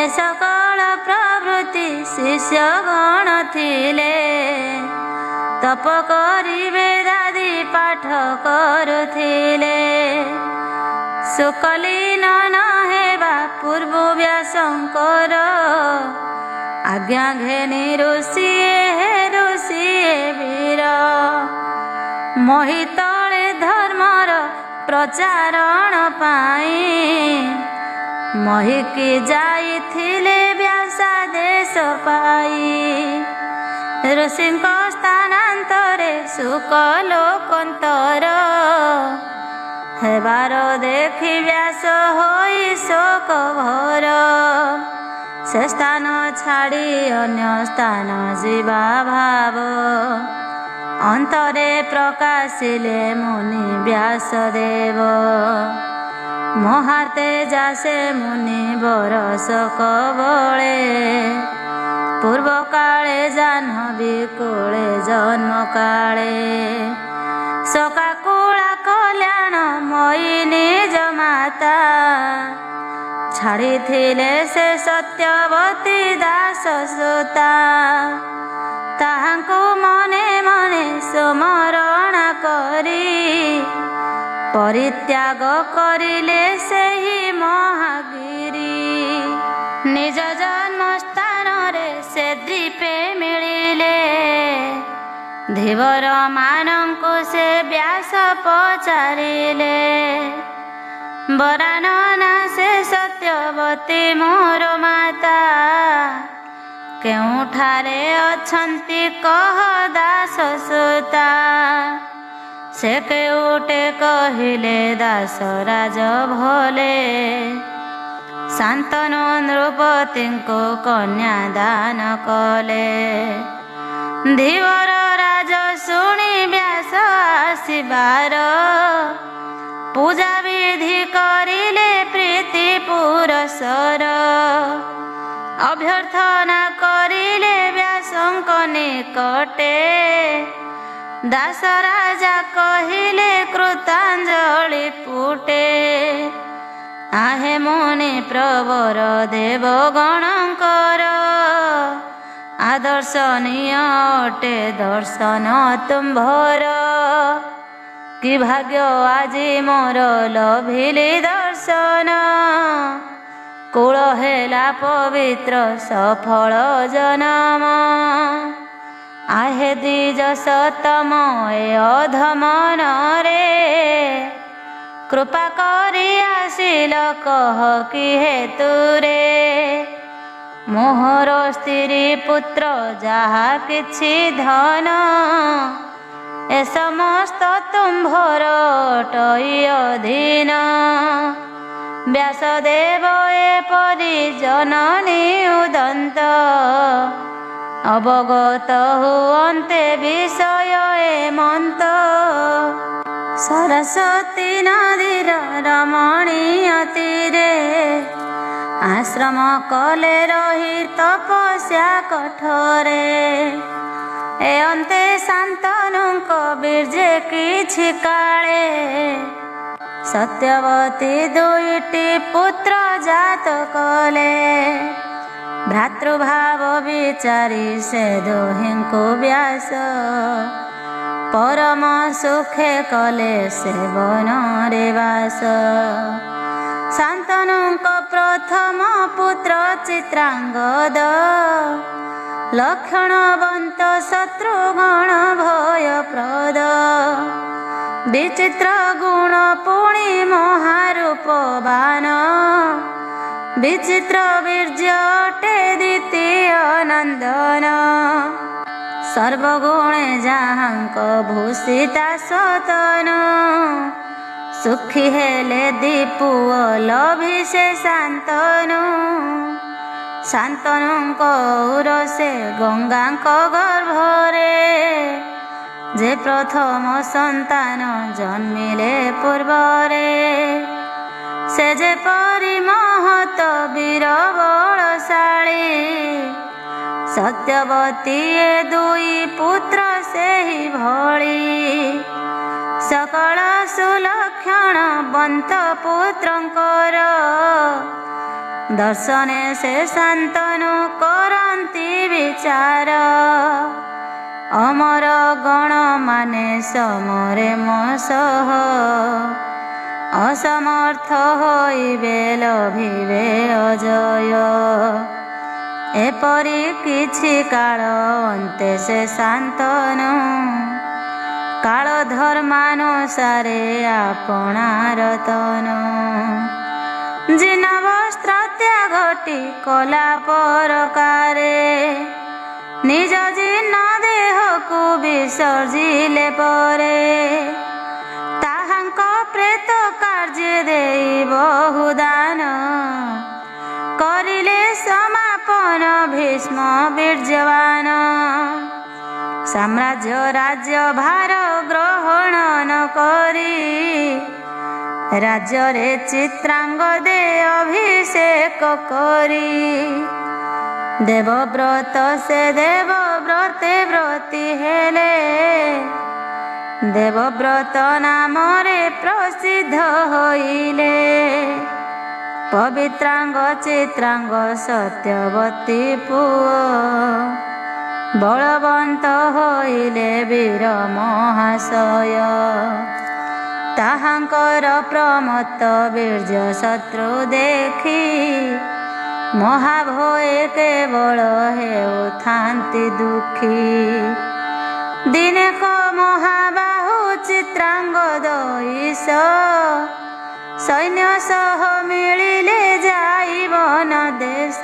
ଏ ସକଳ ପ୍ରଭୃତି ଶିଷ୍ୟଗଣ ଥିଲେ। ତପ କରି ବେଦାଦି ପାଠ କରୁଥିଲେ। ସୁକଲୀନ ନ ହେବା ପୂର୍ବ ବ୍ୟାସଙ୍କର ଆଜ୍ଞା ଘେନି ଋଷିଏ ବୀର। ମହିତଳେ ଧର୍ମର ପ୍ରଚାରଣ ପାଇଁ ମହିକି ଯାଇଥିଲେ ବ୍ୟାସାଦେଶ ପାଇ। ଋଷିଙ୍କ ସ୍ଥାନାନ୍ତରେ ଶୁକଲୋକନ୍ତର ହେବାର ଦେଖି ବ୍ୟାସ ହୋଇ ଶୋକ ଭର। ସେ ସ୍ଥାନ ଛାଡ଼ି ଅନ୍ୟ ସ୍ଥାନ ଯିବା ଭାବ। ଅନ୍ତରେ ପ୍ରକାଶିଲେ ମୁନି ବ୍ୟାସଦେବ। ମହାତେଜା ସେ ମୁନି ବରଷକ ବଳେ। ପୂର୍ବ କାଳେ ଜାହ୍ନବୀ କୋଳେ ଜନ୍ମ କାଳେ। ଶୋକାକୁଳା କଲ୍ୟାଣ ମୟୀ ନିଜ ମାତା। ଛାଡ଼ିଥିଲେ ସେ ସତ୍ୟବତୀ ଦାସ ସୁତା। ତାହାଙ୍କୁ ମନେ ମନେ ସ୍ମରଣା କରି ପରିତ୍ୟାଗ କରିଲେ ସେହି ମହାଗିରି। ନିଜ ଜନ୍ମସ୍ଥାନରେ ସେ ଦ୍ୱୀପେ ମିଳିଲେ। ଧୀବର ମାନଙ୍କୁ ସେ ବ୍ୟାସ ପଚାରିଲେ। ବରାନନା ସେ ସତ୍ୟବତୀ ମୋର ମାତା। କେଉଁଠାରେ ଅଛନ୍ତି କହ ଦାସ ସୁତା। ସେ କେଉଁଟେ କହିଲେ ଦାସରାଜ ଭୋଲେ। ଶାନ୍ତନୁ ନୃପତିଙ୍କୁ କନ୍ୟା ଦାନ କଲେ। ଧୀବର ରାଜ ଶୁଣି ବ୍ୟାସ ଆସିବାର ପୂଜା ବିଧି କରିଲେ ପ୍ରୀତି ପୁରସର। ଅଭ୍ୟର୍ଥନା କରିଲେ ବ୍ୟାସଙ୍କ ନିକଟେ। ଦାସ ରାଜା କହିଲେ କୃତାଞ୍ଜଳି ପୁଟେ। ଆହେ ମୁନି ପ୍ରବର ଦେବଗଣଙ୍କର ଆଦର୍ଶନୀୟ ଅଟେ ଦର୍ଶନ ତୁମ୍ଭର। କି ଭାଗ୍ୟ ଆଜି ମୋର ଲଭିଲି ଦର୍ଶନ। ଦର୍ଶନ କୂଳ ହେଲା ପବିତ୍ର ସଫଳ ଜନମ। ଆହେ ଦ୍ୱିଜ ସତମ ଏ ଅଧମନରେ କୃପା କରି ଆସିଲ କହ କି ହେତୁରେ। ମୋହର ସ୍ତ୍ରୀ ପୁତ୍ର ଯାହା କିଛି ଧନ ଏ ସମସ୍ତ ତୁମ୍ଭର ଅଟଇ ଅଧୀନ। ବ୍ୟାସଦେବ ଏପରି ଜନନୀ ଉଦନ୍ତ ଅବଗତ ହୁଅନ୍ତେ ବିଷୟ ଏମନ୍ତ। ସରସ୍ୱତୀ ନଦୀର ରମଣୀୟ ତୀରେ ଆଶ୍ରମ କଲେ ରହି ତପସ୍ୟା କଠୋରେ। ଏ ଅନ୍ତେ ଶାନ୍ତନୁଙ୍କ ବୀର୍ଯ୍ୟ କିଛି କାଳେ ସତ୍ୟବତୀ ଦୁଇଟି ପୁତ୍ର ଜାତ କଲେ। ଭ୍ରାତୃଭାବ ବିଚାରି ସେ ଦୁହିଁଙ୍କୁ ବ୍ୟାସ ପରମ ସୁଖେ କଲେ ସେ ବନରେ ବାସ। ଶାନ୍ତନୁଙ୍କ ପ୍ରଥମ ପୁତ୍ର ଚିତ୍ରାଙ୍ଗଦ ଲକ୍ଷଣବନ୍ତ ଶତ୍ରୁଗଣ ଭୟପ୍ରଦ। ବିଚିତ୍ର ଗୁଣ ପୁଣି ମହାରୂପବାନ ବିଚିତ୍ର ବୀର୍ଯ୍ୟ ଅଟେ ଦ୍ୱିତୀୟ ନନ୍ଦନ। ସର୍ବଗୁଣେ ଯାହାଙ୍କ ଭୂଷିତା ସତନ ସୁଖୀ ହେଲେ ଦୀପୁଅ ଲଭି ସେ ଶାନ୍ତନୁ। ଶାନ୍ତନୁଙ୍କ ଉରସେ ଗଙ୍ଗାଙ୍କ ଗର୍ଭରେ ଯେ ପ୍ରଥମ ସନ୍ତାନ ଜନ୍ମିଲେ ପୂର୍ବରେ। ସେ ଯେପରି ମହତ ବୀର ବଳଶାଳୀ ସତ୍ୟବତୀ ଏ ଦୁଇ ପୁତ୍ର ସେହି ଭଳି। ସକଳ ସୁଲକ୍ଷଣ ବନ୍ତ ପୁତ୍ରଙ୍କର ଦର୍ଶନେ ସେ ଶାନ୍ତନୁ କରନ୍ତି ବିଚାର। ଅମର ଗଣ ମାନେ ସମରେ ମୋ ସହ ଅସମର୍ଥ ହୋଇବେ ଲଭିବେ ଅଜୟ। ଏପରି କିଛି କାଳ ଅନ୍ତେ ସେ ଶାନ୍ତନୁ କାଳ ଧର୍ମାନୁସାରେ ଆପଣାର ତନୁ। ଜିନ ବସ୍ତ୍ର ତ୍ୟାଗଟି କଲା ପରକାରେ ନିଜ ଜିନ ଦେହକୁ ବିସର୍ଜିଲେ ପରେ। ତାହାଙ୍କ ପ୍ରେତ କାର୍ଯ୍ୟ ଦେଇ ବହୁଦାନ କରିଲେ ସମାପନ ଭୀଷ୍ମ ବୀର୍ଯ୍ୟବାନ। ସାମ୍ରାଜ୍ୟ ରାଜ୍ୟ ଭାର ଗ୍ରହଣ ନ କରି ରାଜ୍ୟରେ ଚିତ୍ରାଙ୍ଗଦେ ଅଭିଷେକ କରି। ଦେବବ୍ରତ ସେ ଦେବବ୍ରତେ ବ୍ରତୀ ହେଲେ ଦେବବ୍ରତ ନାମରେ ପ୍ରସିଦ୍ଧ ହୋଇଲେ। ପବିତ୍ରାଙ୍ଗ ଚିତ୍ରାଙ୍ଗ ସତ୍ୟବତୀ ପୁଅ ବଳବନ୍ତ ହୋଇଲେ ବୀର ମହାଶୟ। ତାହାଙ୍କର ପ୍ରମତ୍ତ ବୀର୍ଯ୍ୟ ଶତ୍ରୁ ଦେଖି ମହାଭୟ କେବଳ ହେଉଥାନ୍ତି ଦୁଃଖୀ। ଦିନେକ ମହାବାହୁ ଚିତ୍ରାଙ୍ଗଦ ଈଶ ସୈନ୍ୟ ସହ ମିଳିଲେ ଯାଇ ବନ ଦେଶ।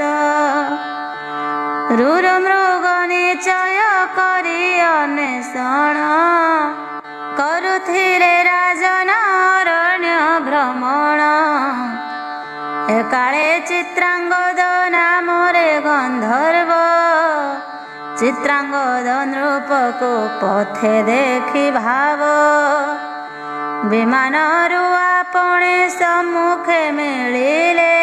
ରୁର ମୃଗ ନିଚୟ କରି ଅନ୍ୱେଷଣ କରୁଥିଲେ ରାଜନ ଅରଣ୍ୟ ଭ୍ରମଣ। ଏକାଳେ ଚିତ୍ରାଙ୍ଗଦ ନାମରେ ଗନ୍ଧର୍ବ ଚିତ୍ରାଙ୍ଗଦ ନୃପକୁ ପଥେ ଦେଖି ଭାବ ବିମାନରୁ ଆପणे ସମ୍ମୁଖେ ମିଳିଲେ।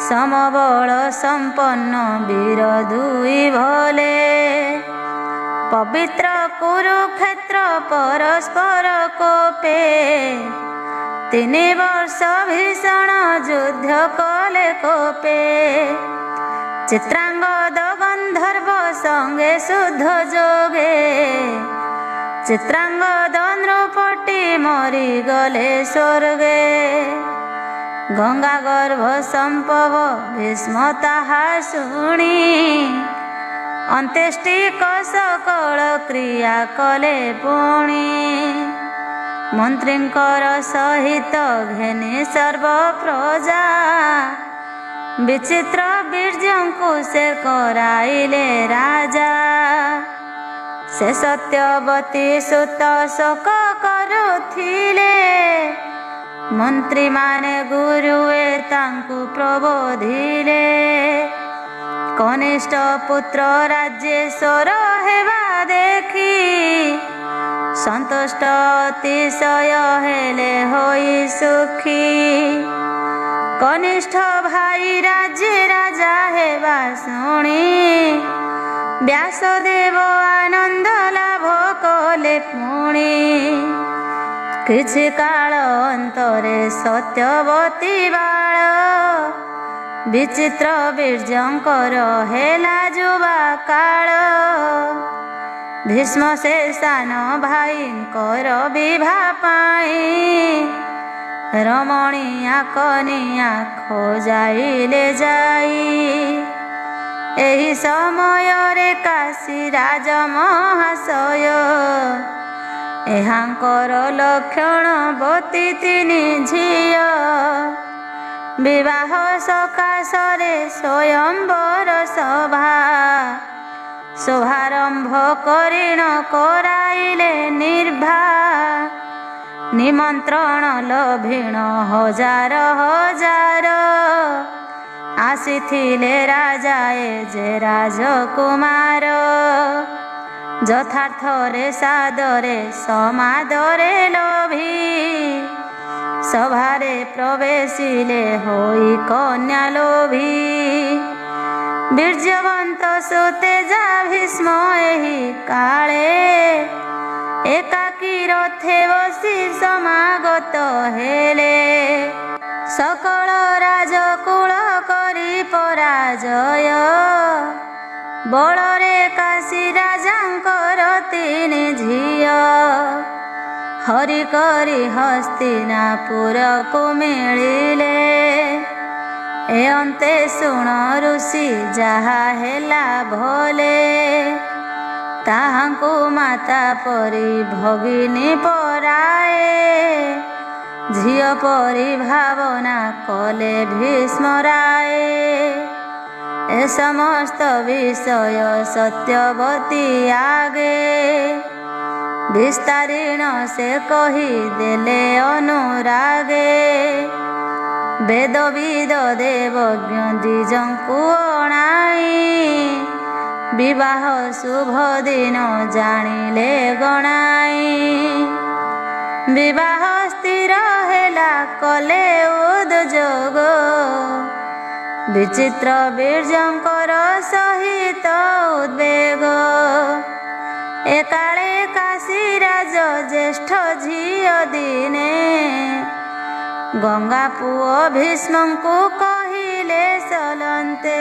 ସମବଳ ସମ୍ପନ୍ନ ବୀର ଦୁଇ ଭଲେ ପବିତ୍ର କୁରୁକ୍ଷେତ୍ର ପରସ୍ପର କୋପେ। 3 ବର୍ଷ ଭୀଷଣ ଯୁଦ୍ଧ କଲେ କୋପେ। ଚିତ୍ରାଙ୍ଗଦ ଗନ୍ଧର୍ବ ସଙ୍ଗେ ଶୁଦ୍ଧ ଯୋଗେ ଚିତ୍ରାଙ୍ଗଦ ନୃପଟି ମରିଗଲେ ସ୍ୱର୍ଗେ। ଗଙ୍ଗା ଗର୍ଭ ସମ୍ଭବ ଭୀଷ୍ମ ତାହା ଶୁଣି ଅନ୍ତେଷ୍ଟିକ ସକଳ କ୍ରିୟା କଲେ ପୁଣି ମନ୍ତ୍ରୀଙ୍କର ସହିତ ଘେନି ସର୍ବ ପ୍ରଜା ବିଚିତ୍ର ବୀର୍ଯ୍ୟଙ୍କୁ ସେ କରାଇଲେ ରାଜା ସେ ସତ୍ୟବତୀ ସୁତ ଶୋକ କରୁଥିଲେ ମନ୍ତ୍ରୀମାନେ ଗୁରୁଏ ତାଙ୍କୁ ପ୍ରବୋଧିଲେ କନିଷ୍ଠ ପୁତ୍ର ରାଜ୍ୟେଶ୍ୱର ହେବା ଦେଖି ସନ୍ତୁଷ୍ଟ ଅତିଶୟ ହେଲେ ହୋଇ ସୁଖୀ କନିଷ୍ଠ ଭାଇ ରାଜ୍ୟ ରାଜା ହେବା ଶୁଣି ବ୍ୟାସଦେବ ଆନନ୍ଦ ଲାଭ କଲେ ପୁଣି କିଛି କାଳ ଅନ୍ତରେ ସତ୍ୟବତୀ ବାଳ ବିଚିତ୍ର ବୀର୍ଯ୍ୟଙ୍କର ହେଲା ଯୁବା କାଳ ଭୀଷ୍ମ ସେ ସାନ ଭାଇଙ୍କର ବିବାହ ପାଇଁ ରମଣୀୟା କନିଆ ଖୋଜାଇଲେ ଯାଇ ଏହି ସମୟରେ କାଶୀ ରାଜ ମହାଶୟ ଏହାଙ୍କର ଲକ୍ଷଣବତୀ ତିନି ଝିଅ ବିବାହ ସକାଶରେ ସ୍ୱୟଂବର ସଭା ଶୁଭାରମ୍ଭ କରିଣ କରାଇଲେ ନିର୍ଭା ନିମନ୍ତ୍ରଣ ଲଭିଣ ହଜାର ହଜାର ଆସିଥିଲେ ରାଜାଏ ଯେ ରାଜକୁମାର ଯଥାର୍ଥରେ ସାଦରେ ସମାଦରେ ଲୋଭି ସଭାରେ ପ୍ରବେଶିଲେ ହୋଇ କନ୍ୟା ଲୋଭି ବୀର୍ଯ୍ୟବନ୍ତ ସୁତେଜା ଭୀଷ୍ମ ଏହି କାଳେ ଏକାକୀ ରଥେ ବସି ସମାଗତ ହେଲେ ସକଳ ରାଜକୁଳ କରି ପରାଜୟ ବଳରେ କାଶୀ ରାଜାଙ୍କର ତିନି ଝିଅ ହରି କରି ହସ୍ତିନାପୁରକୁ ମିଳିଲେ ଏ ଅନ୍ତେ ଶୁଣ ଋଷି ଯାହା ହେଲା ଭଲେ ତାହାଙ୍କୁ ମାତା ପରି ଭଗିନୀ ପରାଏ ଝିଅ ପରି ଭାବନା କଲେ ଭୀଷ୍ମରାଏ ଏ ସମସ୍ତ ବିଷୟ ସତ୍ୟବତୀ ଆଗେ ବିସ୍ତାରିଣ ସେ କହିଦେଲେ ଅନୁରାଗେ ବେଦବିଦ ଦେବଜ୍ଞ ଦ୍ୱିଜଙ୍କୁ ଅଣାଇ ବିବାହ ଶୁଭ ଦିନ ଜାଣିଲେ ଗଣାଇ ବିବାହ ସ୍ଥିର ହେଲା କଲେ ଉଦ୍ଯୋଗ ବିଚିତ୍ର ବୀର୍ଯ୍ୟଙ୍କର ସହିତ ଉଦ୍ବେଗ ଏକାଳେ କାଶୀ ରାଜ ଜ୍ୟେଷ୍ଠ ଝିଅ ଦିନେ ଗଙ୍ଗା ପୁଅ ଭୀଷ୍ମଙ୍କୁ କହିଲେ ସଲନ୍ତେ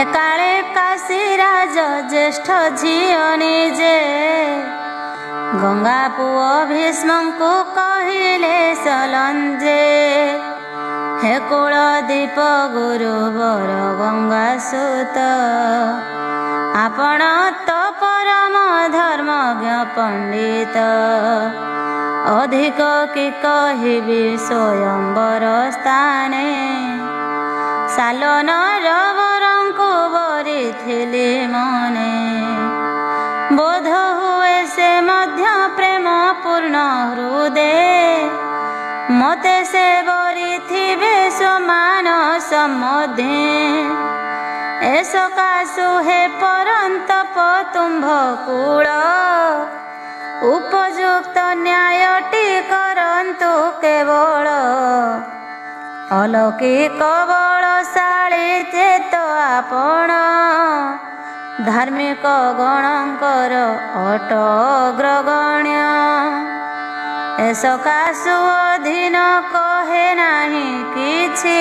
ଏକାଳେ କାଶୀ ରାଜ ଜ୍ୟେଷ୍ଠ ଝିଅ ନିଜେ ଗଙ୍ଗା ପୁଅ ଭୀଷ୍ମଙ୍କୁ କହିଲେ ସଲଞ୍ଜେ ହେ କୁଳଦୀପ ଗୁରୁବର ଗଙ୍ଗା ସୁତ ଆପଣ ତ ପରମ ଧର୍ମଜ୍ଞ ପଣ୍ଡିତ ଅଧିକ କି କହିବି ସ୍ୱୟଂବର ସ୍ଥାନେ ସାଲନ ରବରଙ୍କୁ ବରିଥିଲି ମନେ ବୋଧ ହୁଏ ସେ ମଧ୍ୟ ପ୍ରେମ ପୂର୍ଣ୍ଣ ହୃଦେ ମତେ ସେ ବରିଥିବେ ସମାନ ସମଧେ ଏ ସକାଶୁ ହେ ପରନ୍ତପ ତୁମ୍ଭ କୂଳ ଉପଯୁକ୍ତ ନ୍ୟାୟଟି କରନ୍ତୁ କେବଳ ଅଲୌକିକ ବଳଶାଳୀ ଚେତ ଆପଣ ଧାର୍ମିକ ଗଣଙ୍କର ଅଟ ଅଗ୍ରଗଣ୍ୟ ଏ ସକାଶୁ ଅଧୀନ କହେ ନାହିଁ କିଛି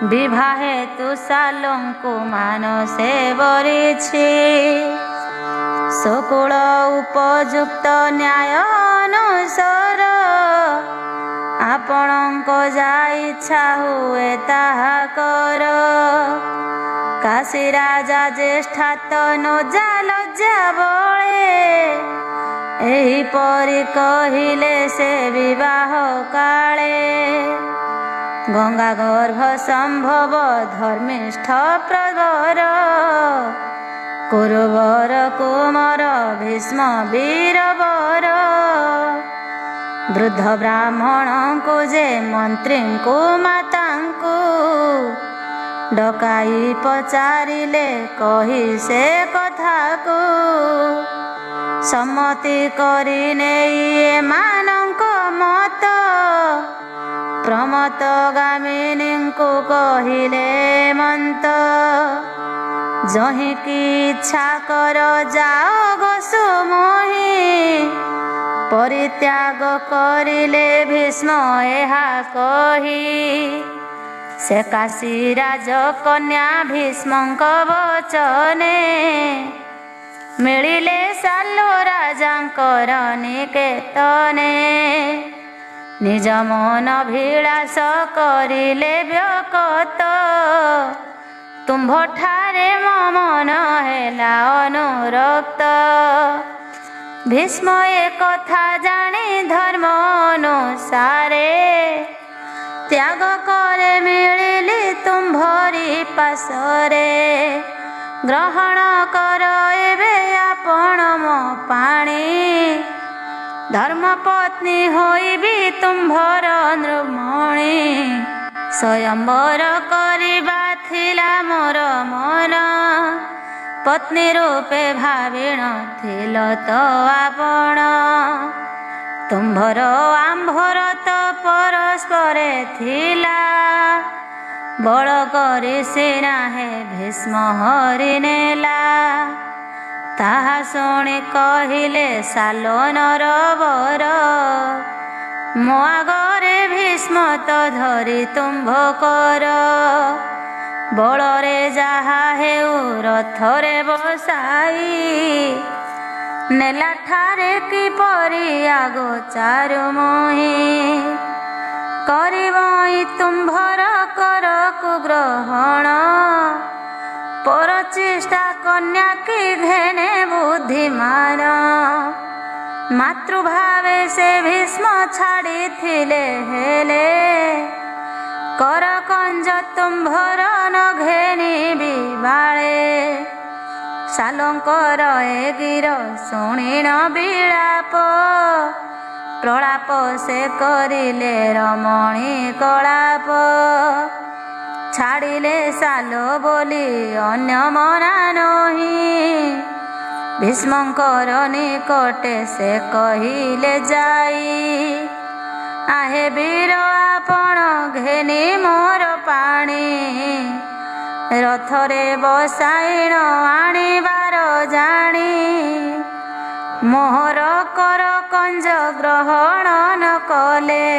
ବିବାହ ହେତୁ ସାଲଙ୍କୁ ମାନସେ ବରିଛି ସକୁଳ ଉପଯୁକ୍ତ ନ୍ୟାୟ ଅନୁସାର ଆପଣଙ୍କ ଯା ଇଚ୍ଛା ହୁଏ ତାହା କର। କାଶୀ ରାଜା ଜ୍ୟେଷ୍ଠା ତନୁଜା ଲଜ୍ଜା ବଳେ, ଏହିପରି କହିଲେ ସେ ବିବାହ କାଳେ। ଗଙ୍ଗା ଗର୍ଭ ସମ୍ଭବ ଧର୍ମିଷ୍ଠ ପ୍ରବର, କୁରୁବର କୁମର ଭୀଷ୍ମ ବୀରବର। ବୃଦ୍ଧ ବ୍ରାହ୍ମଣଙ୍କୁ ଯେ ମନ୍ତ୍ରୀଙ୍କୁ ମାତାଙ୍କୁ, ଡକାଇ ପଚାରିଲେ କହି ସେ କଥାକୁ। ସମ୍ମତି କରି ନେଇ ଏମାନଙ୍କ ମତ, ପ୍ରମତ୍ତ ଗାମିନୀଙ୍କୁ କହିଲେ ମନ୍ତ। ଯହିଁକି ଇଚ୍ଛା କର ଯାଅ ଗୋସୁମୁହିଁ, ପରିତ୍ୟାଗ କରିଲେ ଭୀଷ୍ମ ଏହା କହି। ସେ କାଶୀ ରାଜକନ୍ୟା ଭୀଷ୍ମଙ୍କ ବଚନେ, ମିଳିଲେ ସାଲୁ ରାଜାଙ୍କର ନିକେତନେ। ନିଜ ମନ ଭିଳାସ କରିଲେ ବ୍ୟକତ, ତୁମ୍ଭଠାରେ ମୋ ମନ ହେଲା ଅନୁରକ୍ତ। ଭୀଷ୍ମ ଏ କଥା ଜାଣି ଧର୍ମ ଅନୁସାରେ, ତ୍ୟାଗ করে ମିଳିଲି ତୁମ୍ଭରି ପାଶରେ। ଗ୍ରହଣ କର ଏବେ ଆପଣ ମୋ ପାଣି, ଧର୍ମପତ୍ନୀ ହୋଇବି ତୁମ୍ଭର ନୃମଣି। ସ୍ୱୟଂବର କରିବା ଥିଲା ମୋର ମନ, ପତ୍ନୀ ରୂପେ ଭାବିଣ ଥିଲ ତ ଆପଣ। ତୁମ୍ଭର ଆମ୍ଭର ତ ପରସ୍ପରେ ଥିଲା, ବଳ କରି ସିନା ହେ ଭୀଷ୍ମ ହରି ନେଲା। ତାହା ଶୁଣି କହିଲେ ସାଲୋ ନରବର, ମୋ ଆଗରେ ଭୀଷ୍ମ ତ ଧରି ତୁମ୍ଭ କର। ବଳରେ ଯାହା ହେଉ ରଥରେ ବସାଇ, ନେଲା ଠାରେ କିପରି ଆଗୋଚାରୁ ମୁହିଁ। କରିବଇ ତୁମ୍ଭର କରକୁ ଗ୍ରହଣ, ପରଚେଷ୍ଟା କନ୍ୟା କି ଘେନେ ବୁଦ୍ଧିମାନ। ମାତୃଭାବେ ସେ ଭୀଷ୍ମ ଛାଡ଼ିଥିଲେ ହେଲେ, କର କଞ୍ଜ ତୁମ୍ଭର ନ ଘେନିବି ବାଳେ। ସାଲଙ୍କର ଏ ଗିର ଶୁଣିଣ ବିଳାପ, ପ୍ରଳାପ ସେ କରିଲେ ରମଣୀ କଳାପ। ଛାଡ଼ିଲେ ସାଲ ବୋଲି ଅନ୍ୟ ମନା ନୁହିଁ, ଭୀଷ୍ମଙ୍କର ନିକଟେ ସେ କହିଲେ ଯାଇ। ଆହେ ବୀର ଆପଣ ଘେନି ମୋର ପାଣି, ରଥରେ ବସାଇଣ ଆଣିବାର ଜାଣି। ମୋହର କର କଞ୍ଜ ଗ୍ରହଣ ନ କଲେ,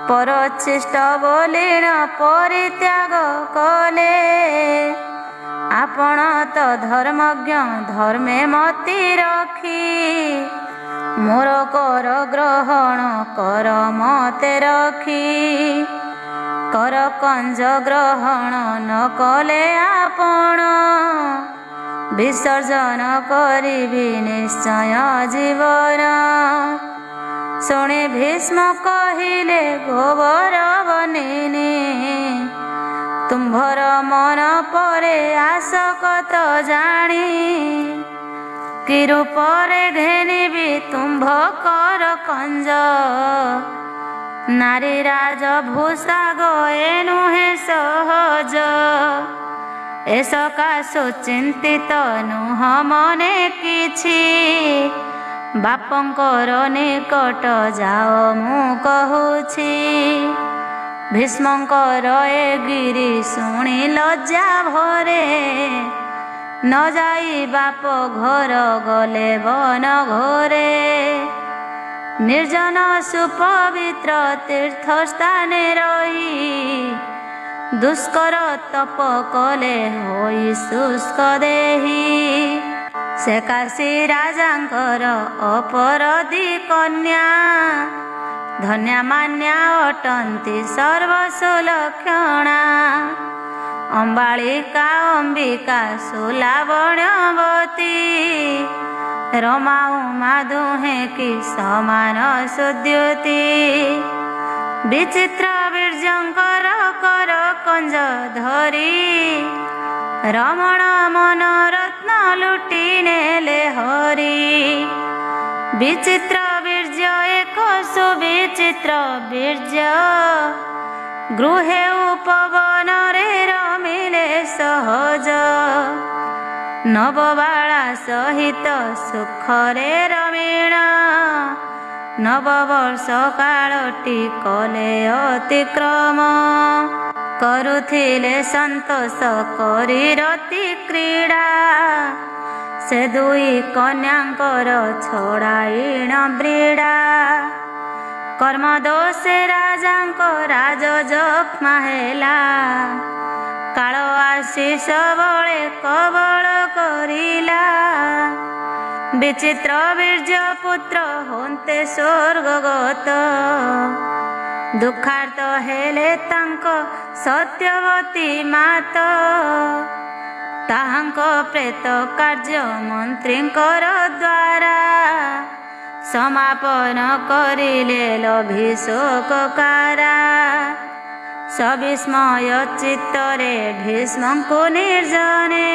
ପରଚିଷ୍ଟ ବୋଲିଣ ପରିତ୍ୟାଗ କଲେ। ଆପଣ ତ ଧର୍ମଜ୍ଞ ଧର୍ମେ ମତି ରଖି, ମୋର କର ଗ୍ରହଣ କର ମତେ ରଖି। କର କଞ୍ଜ ଗ୍ରହଣ ନ କଲେ ଆପଣ, ବିସର୍ଜନ କରିବି ନିଶ୍ଚୟ ଜୀବନ। ଶୁଣି ଭୀଷ୍ମ କହିଲେ ଗୋବର ବନିନି, ତୁମ୍ଭର ମନ ପରେ ଆସକତ ଜାଣି। କି ରୂପରେ ଘେନିବି ତୁମ୍ଭ କର କଞ୍ଜ, ନାରୀ ରାଜ ଭୂଷାଗ ଏ ନୁହେଁ ସହଜ। ଏ ସକାଶୁ ଚିନ୍ତିତ ନୁହ ମନେ କିଛି, ବାପଙ୍କର ନିକଟ ଯାଅ ମୁଁ କହୁଛି। ଭୀଷ୍ମଙ୍କର ଏ ଗିରି ଶୁଣି ଲଜ୍ଜା ଭରେ, ନ ଯାଇ ବାପ ଘର ଗଲେ ବନ ଘୋରେ। ନିର୍ଜନ ସୁପବିତ୍ର ତୀର୍ଥ ସ୍ଥାନେ ରହି, ଦୁଷ୍କର ତପ କଲେ ହୋଇ ଶୁଷ୍କ ଦେହି। ସେ କାଶୀ ରାଜାଙ୍କର ଅପରାଧୀ କନ୍ୟା, ଧନ୍ୟା ମାନ୍ୟା ଅଟନ୍ତି ସର୍ବସୁଲକ୍ଷଣା। ଅମ୍ବାଳିକା ଅମ୍ବିକା ସୁଲାବଣ୍ୟବତୀ, ରମା ଉମା ଦୁହେଁ କି ସମାନ ସୁଦ୍ୟୁତି। ବିଚିତ୍ର ବୀର୍ଯ୍ୟଙ୍କର କର କଞ୍ଜ ଧରି, ରମଣ ମନରତ୍ନ ଲୁଟି ନେଲେ ହରି। ବିଚିତ୍ର ବୀର୍ଯ୍ୟ ଏକ ସୁବିଚିତ୍ର ବୀର୍ଯ୍ୟ, ଗୃହେ ଉପବନରେ ରମିଲେ ସହଜ। ନବବାଳା ସହିତ ସୁଖରେ ରମିଣ, ନବବର୍ଷ କାଳଟି କଲେ ଅତିକ୍ରମ। କରୁଥିଲେ ସନ୍ତୋଷ କରି ରତି କ୍ରୀଡ଼ା, ସେ ଦୁଇ କନ୍ୟାଙ୍କର ଛଡ଼ାଇଣ ବ୍ରୀଡ଼ା। କର୍ମ ଦୋଷେ ରାଜାଙ୍କ ରାଜ ଜକ୍ମା ହେଲା, କାଳ ଆସି ସବଳେ କବଳ କରିଲା। ବିଚିତ୍ର ବୀର୍ଯ୍ୟ ପୁତ୍ର ହୁଅନ୍ତେ ସ୍ୱର୍ଗଗତ, ଦୁଃଖାର୍ତ୍ତ ହେଲେ ତାଙ୍କ ସତ୍ୟବତୀ ମାତ। ତାହାଙ୍କ ପ୍ରେତ କାର୍ଯ୍ୟ ମନ୍ତ୍ରୀଙ୍କର ଦ୍ୱାରା, ସମାପନ କରିଲେ ଲଭି ଶୋକକାରା। ସବିସ୍ମୟ ଚିତ୍ତରେ ଭୀଷ୍ମଙ୍କୁ ନିର୍ଜନେ,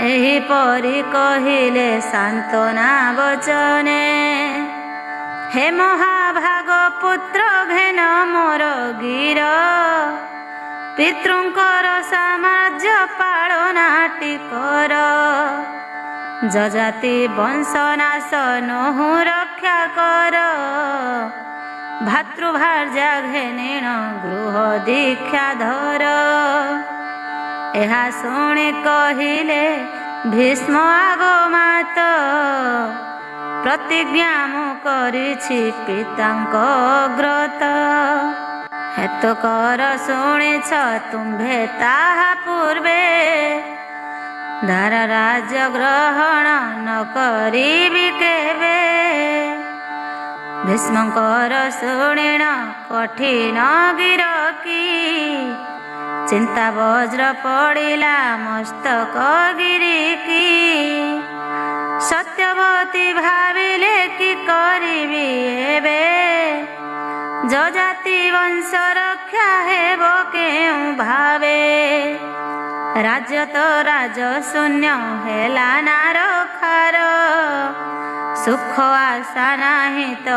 ଏହିପରି କହିଲେ ସାନ୍ତ୍ୱନା ବଚନେ। ହେ ମହାଭାଗ ପୁତ୍ର ଘେନ ମୋର ଗିର, ପିତୃଙ୍କର ସାମ୍ରାଜ୍ୟ ପାଳନାଟି କର। ଯଜାତି ବଂଶନାଶ ନୋହୁ ରକ୍ଷା କର, ଭାତୃଭାର୍ଯ୍ୟା ଘେନିଣ ଗୃହ ଦୀକ୍ଷା ଧର। ଏହା ଶୁଣି କହିଲେ ଭୀଷ୍ମ ଆଗମାତ, ପ୍ରତିଜ୍ଞା ମୁଁ କରିଛି ପିତାଙ୍କ ଗ୍ରତ। ହେତକର ଶୁଣିଛ ତୁମ୍ଭେ ତାହା ପୂର୍ବେ, ଧାର ରାଜ୍ୟ ଗ୍ରହଣ ନ କରିବି କେବେ। ଭୀଷ୍ମଙ୍କର ଶୁଣିଣ କଠିନ ଗିରକି, ଚିନ୍ତା ବଜ୍ର ପଡ଼ିଲା ମସ୍ତକ ଗିରିକି। ସତ୍ୟବତୀ ଭାବିଲେ କି କରିବି ଏବେ, ଯଜାତି ବଂଶ ରକ୍ଷା ହେବ କେଉଁ ଭାବେ। ରାଜ୍ୟ ତ ରାଜ ଶୂନ୍ୟ ହେଲା ନା ରକ୍ଷାର, ସୁଖ ଆଶା ନାହିଁ ତ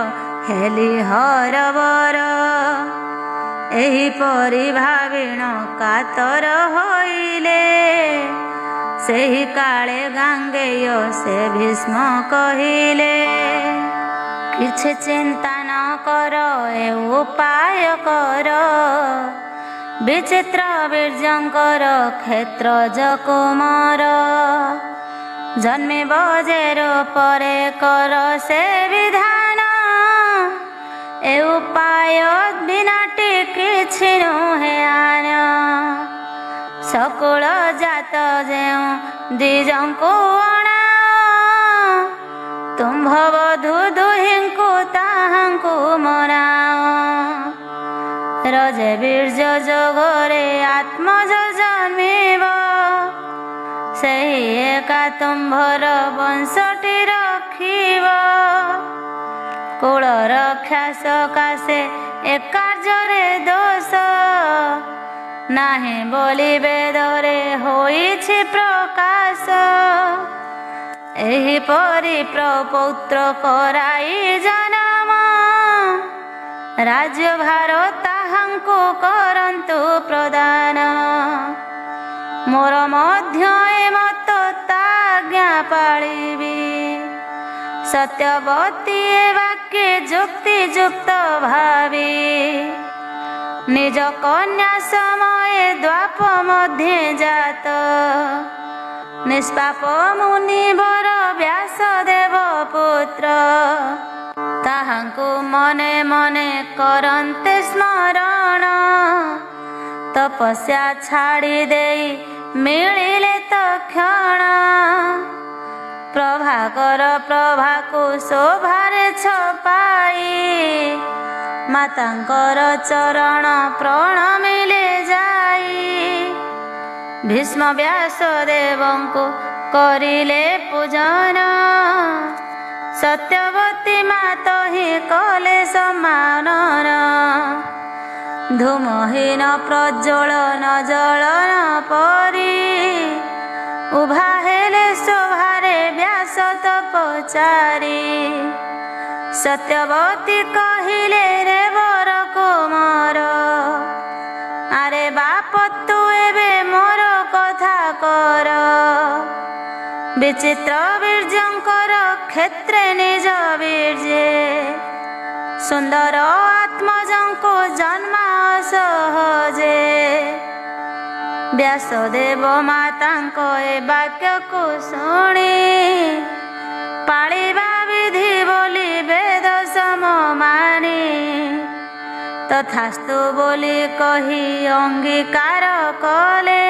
ହେଲି ହରବର। ଏହିପରି ଭାବିଣ କାତର ହୋଇଲେ, ସେହି କାଳେ ଗାଙ୍ଗେୟ ସେ ଭୀଷ୍ମ କହିଲେ। କିଛି ଚିନ୍ତା ନ କର ଏ ଉପାୟ କର, ବିଚିତ୍ର ବୀର୍ଯ୍ୟଙ୍କର କ୍ଷେତ୍ରଜ କୁମାର। ଜନ୍ମିବ ଯେ ରୂପରେ କର ସେ ବିଧାନ, ଏ ଉପାୟ ବିନାଟି କିଛି ନୁହେଁ ଆନ। ସକୁଳ ଜାତ ଯେଉଁ ଦ୍ୱିଜଙ୍କୁ ଅଣାଅ, ତୁମ୍ଭ ବଧୂ ଦୁହିଁଙ୍କୁ ତାହାଙ୍କୁ ମନାଅ। ରଜେ ବୀର୍ଯ୍ୟ ଯୋଗରେ ଆତ୍ମଜ ଜନ୍ମିବ, ସେହି ଏକା ତୁମ୍ଭର ବଂଶଟି ରଖିବ। କୁଳ ରକ୍ଷା ସକାଶେ ଏ କାର୍ଯ୍ୟରେ ଦୋଷ, ନାହିଁ ବୋଲି ବେଦରେ ହୋଇଛି ପ୍ରକାଶ। ଏହିପରି ପ୍ରପୌତ୍ର କରାଇ ଜନମ, ରାଜ୍ୟଭାର ତାହାଙ୍କୁ କରନ୍ତୁ ପ୍ରଦାନ। ମୋର ମଧ୍ୟ ଏ ମତ ତାଜ୍ଞା ପାଳିବି, ସତ୍ୟବତୀ ଏ ବାକ୍ୟ ଯୁକ୍ତିଯୁକ୍ତ ଭାବି। ନିଜ କନ୍ୟା ସମୟେ ଦ୍ୱାପ ମଧ୍ୟେ ଜାତ, ନିଷ୍ପାପ ମୁନିବର ବ୍ୟାସଦେବ ପୁତ୍ର। ତାହାଙ୍କୁ ମନେ ମନେ କରନ୍ତେ ସ୍ମରଣ, ତପସ୍ୟା ଛାଡ଼ି ଦେଇ ମିଳିଲେ ତକ୍ଷଣ। ପ୍ରଭାକର ପ୍ରଭାକୁ ଶୋଭାରେ ଛପାଇ ମାତାଙ୍କର ଚରଣ ପ୍ରଣମିଲେ ଯାଇ ଭୀଷ୍ମ ବ୍ୟାସଦେବଙ୍କୁ କରିଲେ ପୂଜନ ସତ୍ୟବତୀ ମାତ ହିଁ କଲେ ସମ୍ମାନନ ଧୂମହୀନ ପ୍ରଜ୍ୱଳନ ଜଳନ ପରି ଉଭା ହେଲେ ଶୋଭାରେ ବ୍ୟାସ ତପଚାରି ସତ୍ୟବତୀ କହିଲେ ରେ ବର କୁମାର ଆରେ ବାପ ତୁ ଏବେ ମୋର କଥା କର ବିଚିତ୍ର ବୀର୍ଯ୍ୟଙ୍କର କ୍ଷେତ୍ରେ ନିଜ ବୀର୍ଯ୍ୟେ ସୁନ୍ଦର ଆତ୍ମଜଙ୍କୁ ଜନ୍ମା ସହଜେ ବ୍ୟାସଦେବ ମାତାଙ୍କ ଏ ବାକ୍ୟକୁ ଶୁଣି ପାଳିବା ବିଧି ବୋଲି ବେଦ ସମମାନି ତଥାସ୍ତୁ ବୋଲି କହି ଅଙ୍ଗୀକାର କଲେ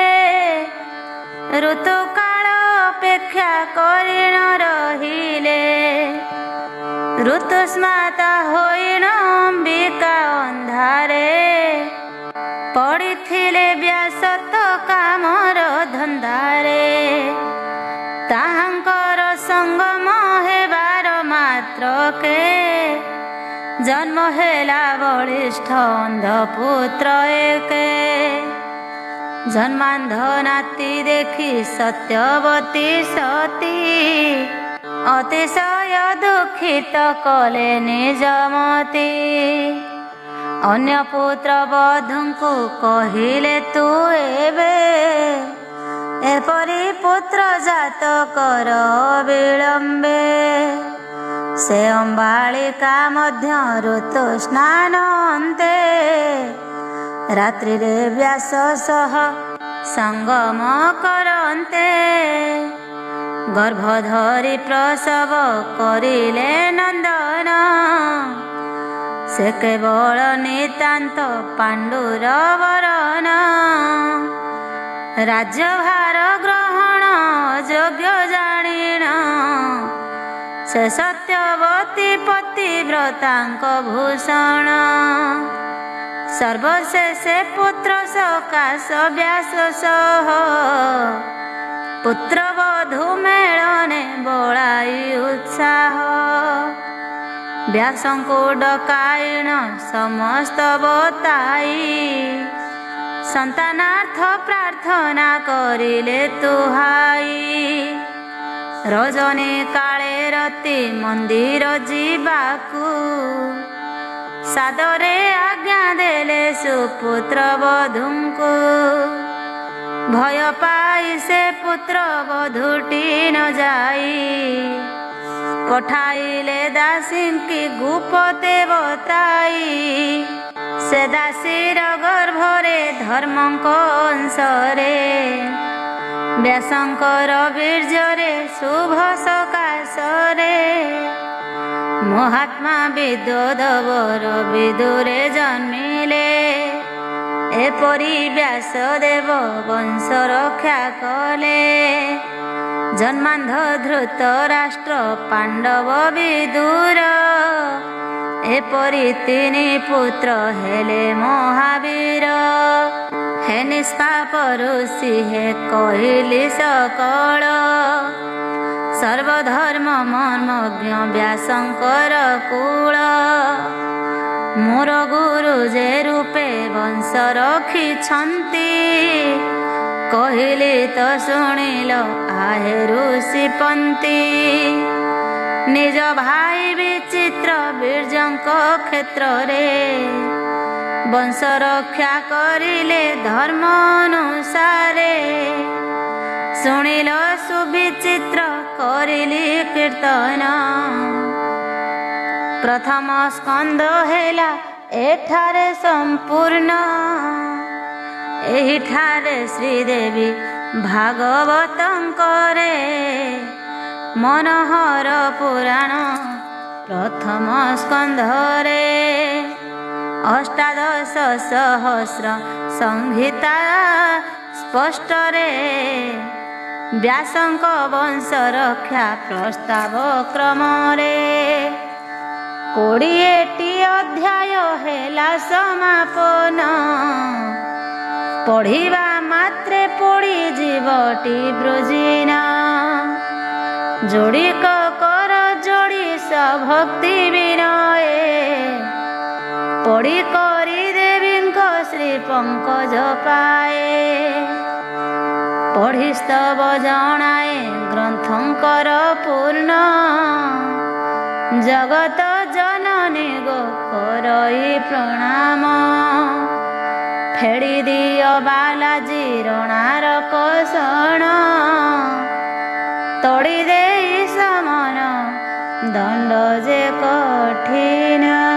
ଋତୁକାଳ ଅପେକ୍ଷା କରିଣ ରହିଲେ ଋତୁସ୍ମାତା ହୋଇଣ ଅମ୍ବିକା ଅନ୍ଧାରେ ପଡ଼ିଥିଲେ ବ୍ୟାସ ତ କାମର ଧନ୍ଦାରେ ତାହାଙ୍କର ସଙ୍ଗମ ହେବାର ମାତ୍ରକେ ଜନ୍ମ ହେଲା ବଳିଷ୍ଠ ଅନ୍ଧପୁତ୍ର ଏକେ ଜନ୍ମାନ୍ଧ ନାତି ଦେଖି ସତ୍ୟବତୀ ସତୀ ଅତିଶୟ ଦୁଃଖିତ କଲେ ନିଜ ମତି ଅନ୍ୟ ପୁତ୍ର ବଧୂଙ୍କୁ କହିଲେ ତୁ ଏବେ ଏପରି ପୁତ୍ର ଜାତ କର ବିଳମ୍ବେ ସେ ଅମ୍ବାଳିକା ମଧ୍ୟ ଋତୁ ସ୍ନାନ ଅନ୍ତେ ରାତ୍ରିରେ ବ୍ୟାସ ସହ ସଙ୍ଗମ କରନ୍ତେ ଗର୍ଭ ଧରି ପ୍ରସବ କରିଲେ ନନ୍ଦନ ସେ କେବଳ ନିତାନ୍ତ ପାଣ୍ଡୁର ବରନ ରାଜ୍ୟଭାର ଗ୍ରହଣ ଯୋଗ୍ୟ ଜାଣିଣ ସେ ସତ୍ୟବତୀ ପତିବ୍ରତାଙ୍କ ଭୂଷଣ ସର୍ବଶେଷେ ପୁତ୍ର ସକାଶ ବ୍ୟାସ ସହ ପୁତ୍ରବଧୂ ମେଳନେ ବୋଳାଇ ଉତ୍ସାହ ବ୍ୟାସଙ୍କୁ ଡକାଇଣ ସମସ୍ତ ବତାଇ ସନ୍ତାନାର୍ଥ ପ୍ରାର୍ଥନା କରିଲେ ତୁହାଇ ରଜନୀ କାଳେ ରତି ମନ୍ଦିର ଯିବାକୁ ସାଦରେ ଆଜ୍ଞା ଦେଲେ ସୁପୁତ୍ର ବଧୂଙ୍କୁ ଭୟ ପାଇ ସେ ପୁତ୍ର ବଧୂଟି ନ ଯାଇ ପଠାଇଲେ ଦାସୀଙ୍କି ଗୁପତେ ବତାଇ ସେ ଦାସୀର ଗର୍ଭରେ ଧର୍ମଙ୍କ ଅଂଶରେ ବ୍ୟାସଙ୍କର ବୀର୍ଯ୍ୟରେ ଶୁଭ ସକାଶରେ ମହାତ୍ମା ବିଦ୍ୱଦବର ବିଦୁରେ ଜନ୍ମିଲେ ଏପରି ବ୍ୟାସଦେବ ବଂଶ ରକ୍ଷା କଲେ ଜନ୍ମାନ୍ଧ ଧୃତ ରାଷ୍ଟ୍ର ପାଣ୍ଡବ ବିଦୁର ଏପରି ତିନି ପୁତ୍ର ହେଲେ ମହାବୀର ହେ ନିଷ୍ପାପ ଋଷି ହେ କହିଲି ସକଳ ସର୍ବଧର୍ମ ମର୍ମଜ୍ଞ ବ୍ୟାସଙ୍କର କୂଳ ମୋର ଗୁରୁ ଯେ ରୂପେ ବଂଶ ରଖିଛନ୍ତି କହିଲି ତ ଶୁଣିଲ ଆହେ ଋଷିପନ୍ତି ନିଜ ଭାଇ ବିଚିତ୍ର ବୀର୍ଯ୍ୟଙ୍କ କ୍ଷେତ୍ରରେ ବଂଶ ରକ୍ଷା କରିଲେ ଧର୍ମ ଅନୁସାରେ ଶୁଣିଲ ସୁବିଚିତ୍ର କରିଲି କୀର୍ତ୍ତନ ପ୍ରଥମ ସ୍କନ୍ଧ ହେଲା ଏଠାରେ ସମ୍ପୂର୍ଣ୍ଣ ଏହିଠାରେ ଶ୍ରୀଦେବୀ ଭାଗବତଙ୍କରେ ମନୋହର ପୁରାଣ ପ୍ରଥମ ସ୍କନ୍ଧରେ ଅଷ୍ଟାଦଶ ସହସ୍ର ସଂହିତା ସ୍ପଷ୍ଟରେ ବ୍ୟାସଙ୍କ ବଂଶ ରକ୍ଷା ପ୍ରସ୍ତାବ କ୍ରମରେ 20ଟି ଅଧ୍ୟାୟ ହେଲା ସମାପନ। ପଢ଼ିବା ମାତ୍ରେ ପଡ଼ିଯିବଟି ବୃଜିନ। ଯୋଡ଼ିକ କର ଯୋଡ଼ି ଭକ୍ତି ବିନଏ ପଢ଼ି କରି ଦେବୀଙ୍କ ଶ୍ରୀ ପଙ୍କଜ ପାଏ। ପଢ଼ି ସ୍ତବ ଜଣାଏ ଗ୍ରନ୍ଥଙ୍କର ପୂର୍ଣ୍ଣ ଜଗତ ଜନନୀ ଗୋ କରଇ ପ୍ରଣାମ। ଫେଡ଼ି ଦିଅ ବାଲାଜୀ ରଣାର କଷଣ ତଡ଼ି ଦେଇ ସମନ ଦଣ୍ଡ ଯେ କଠିନ।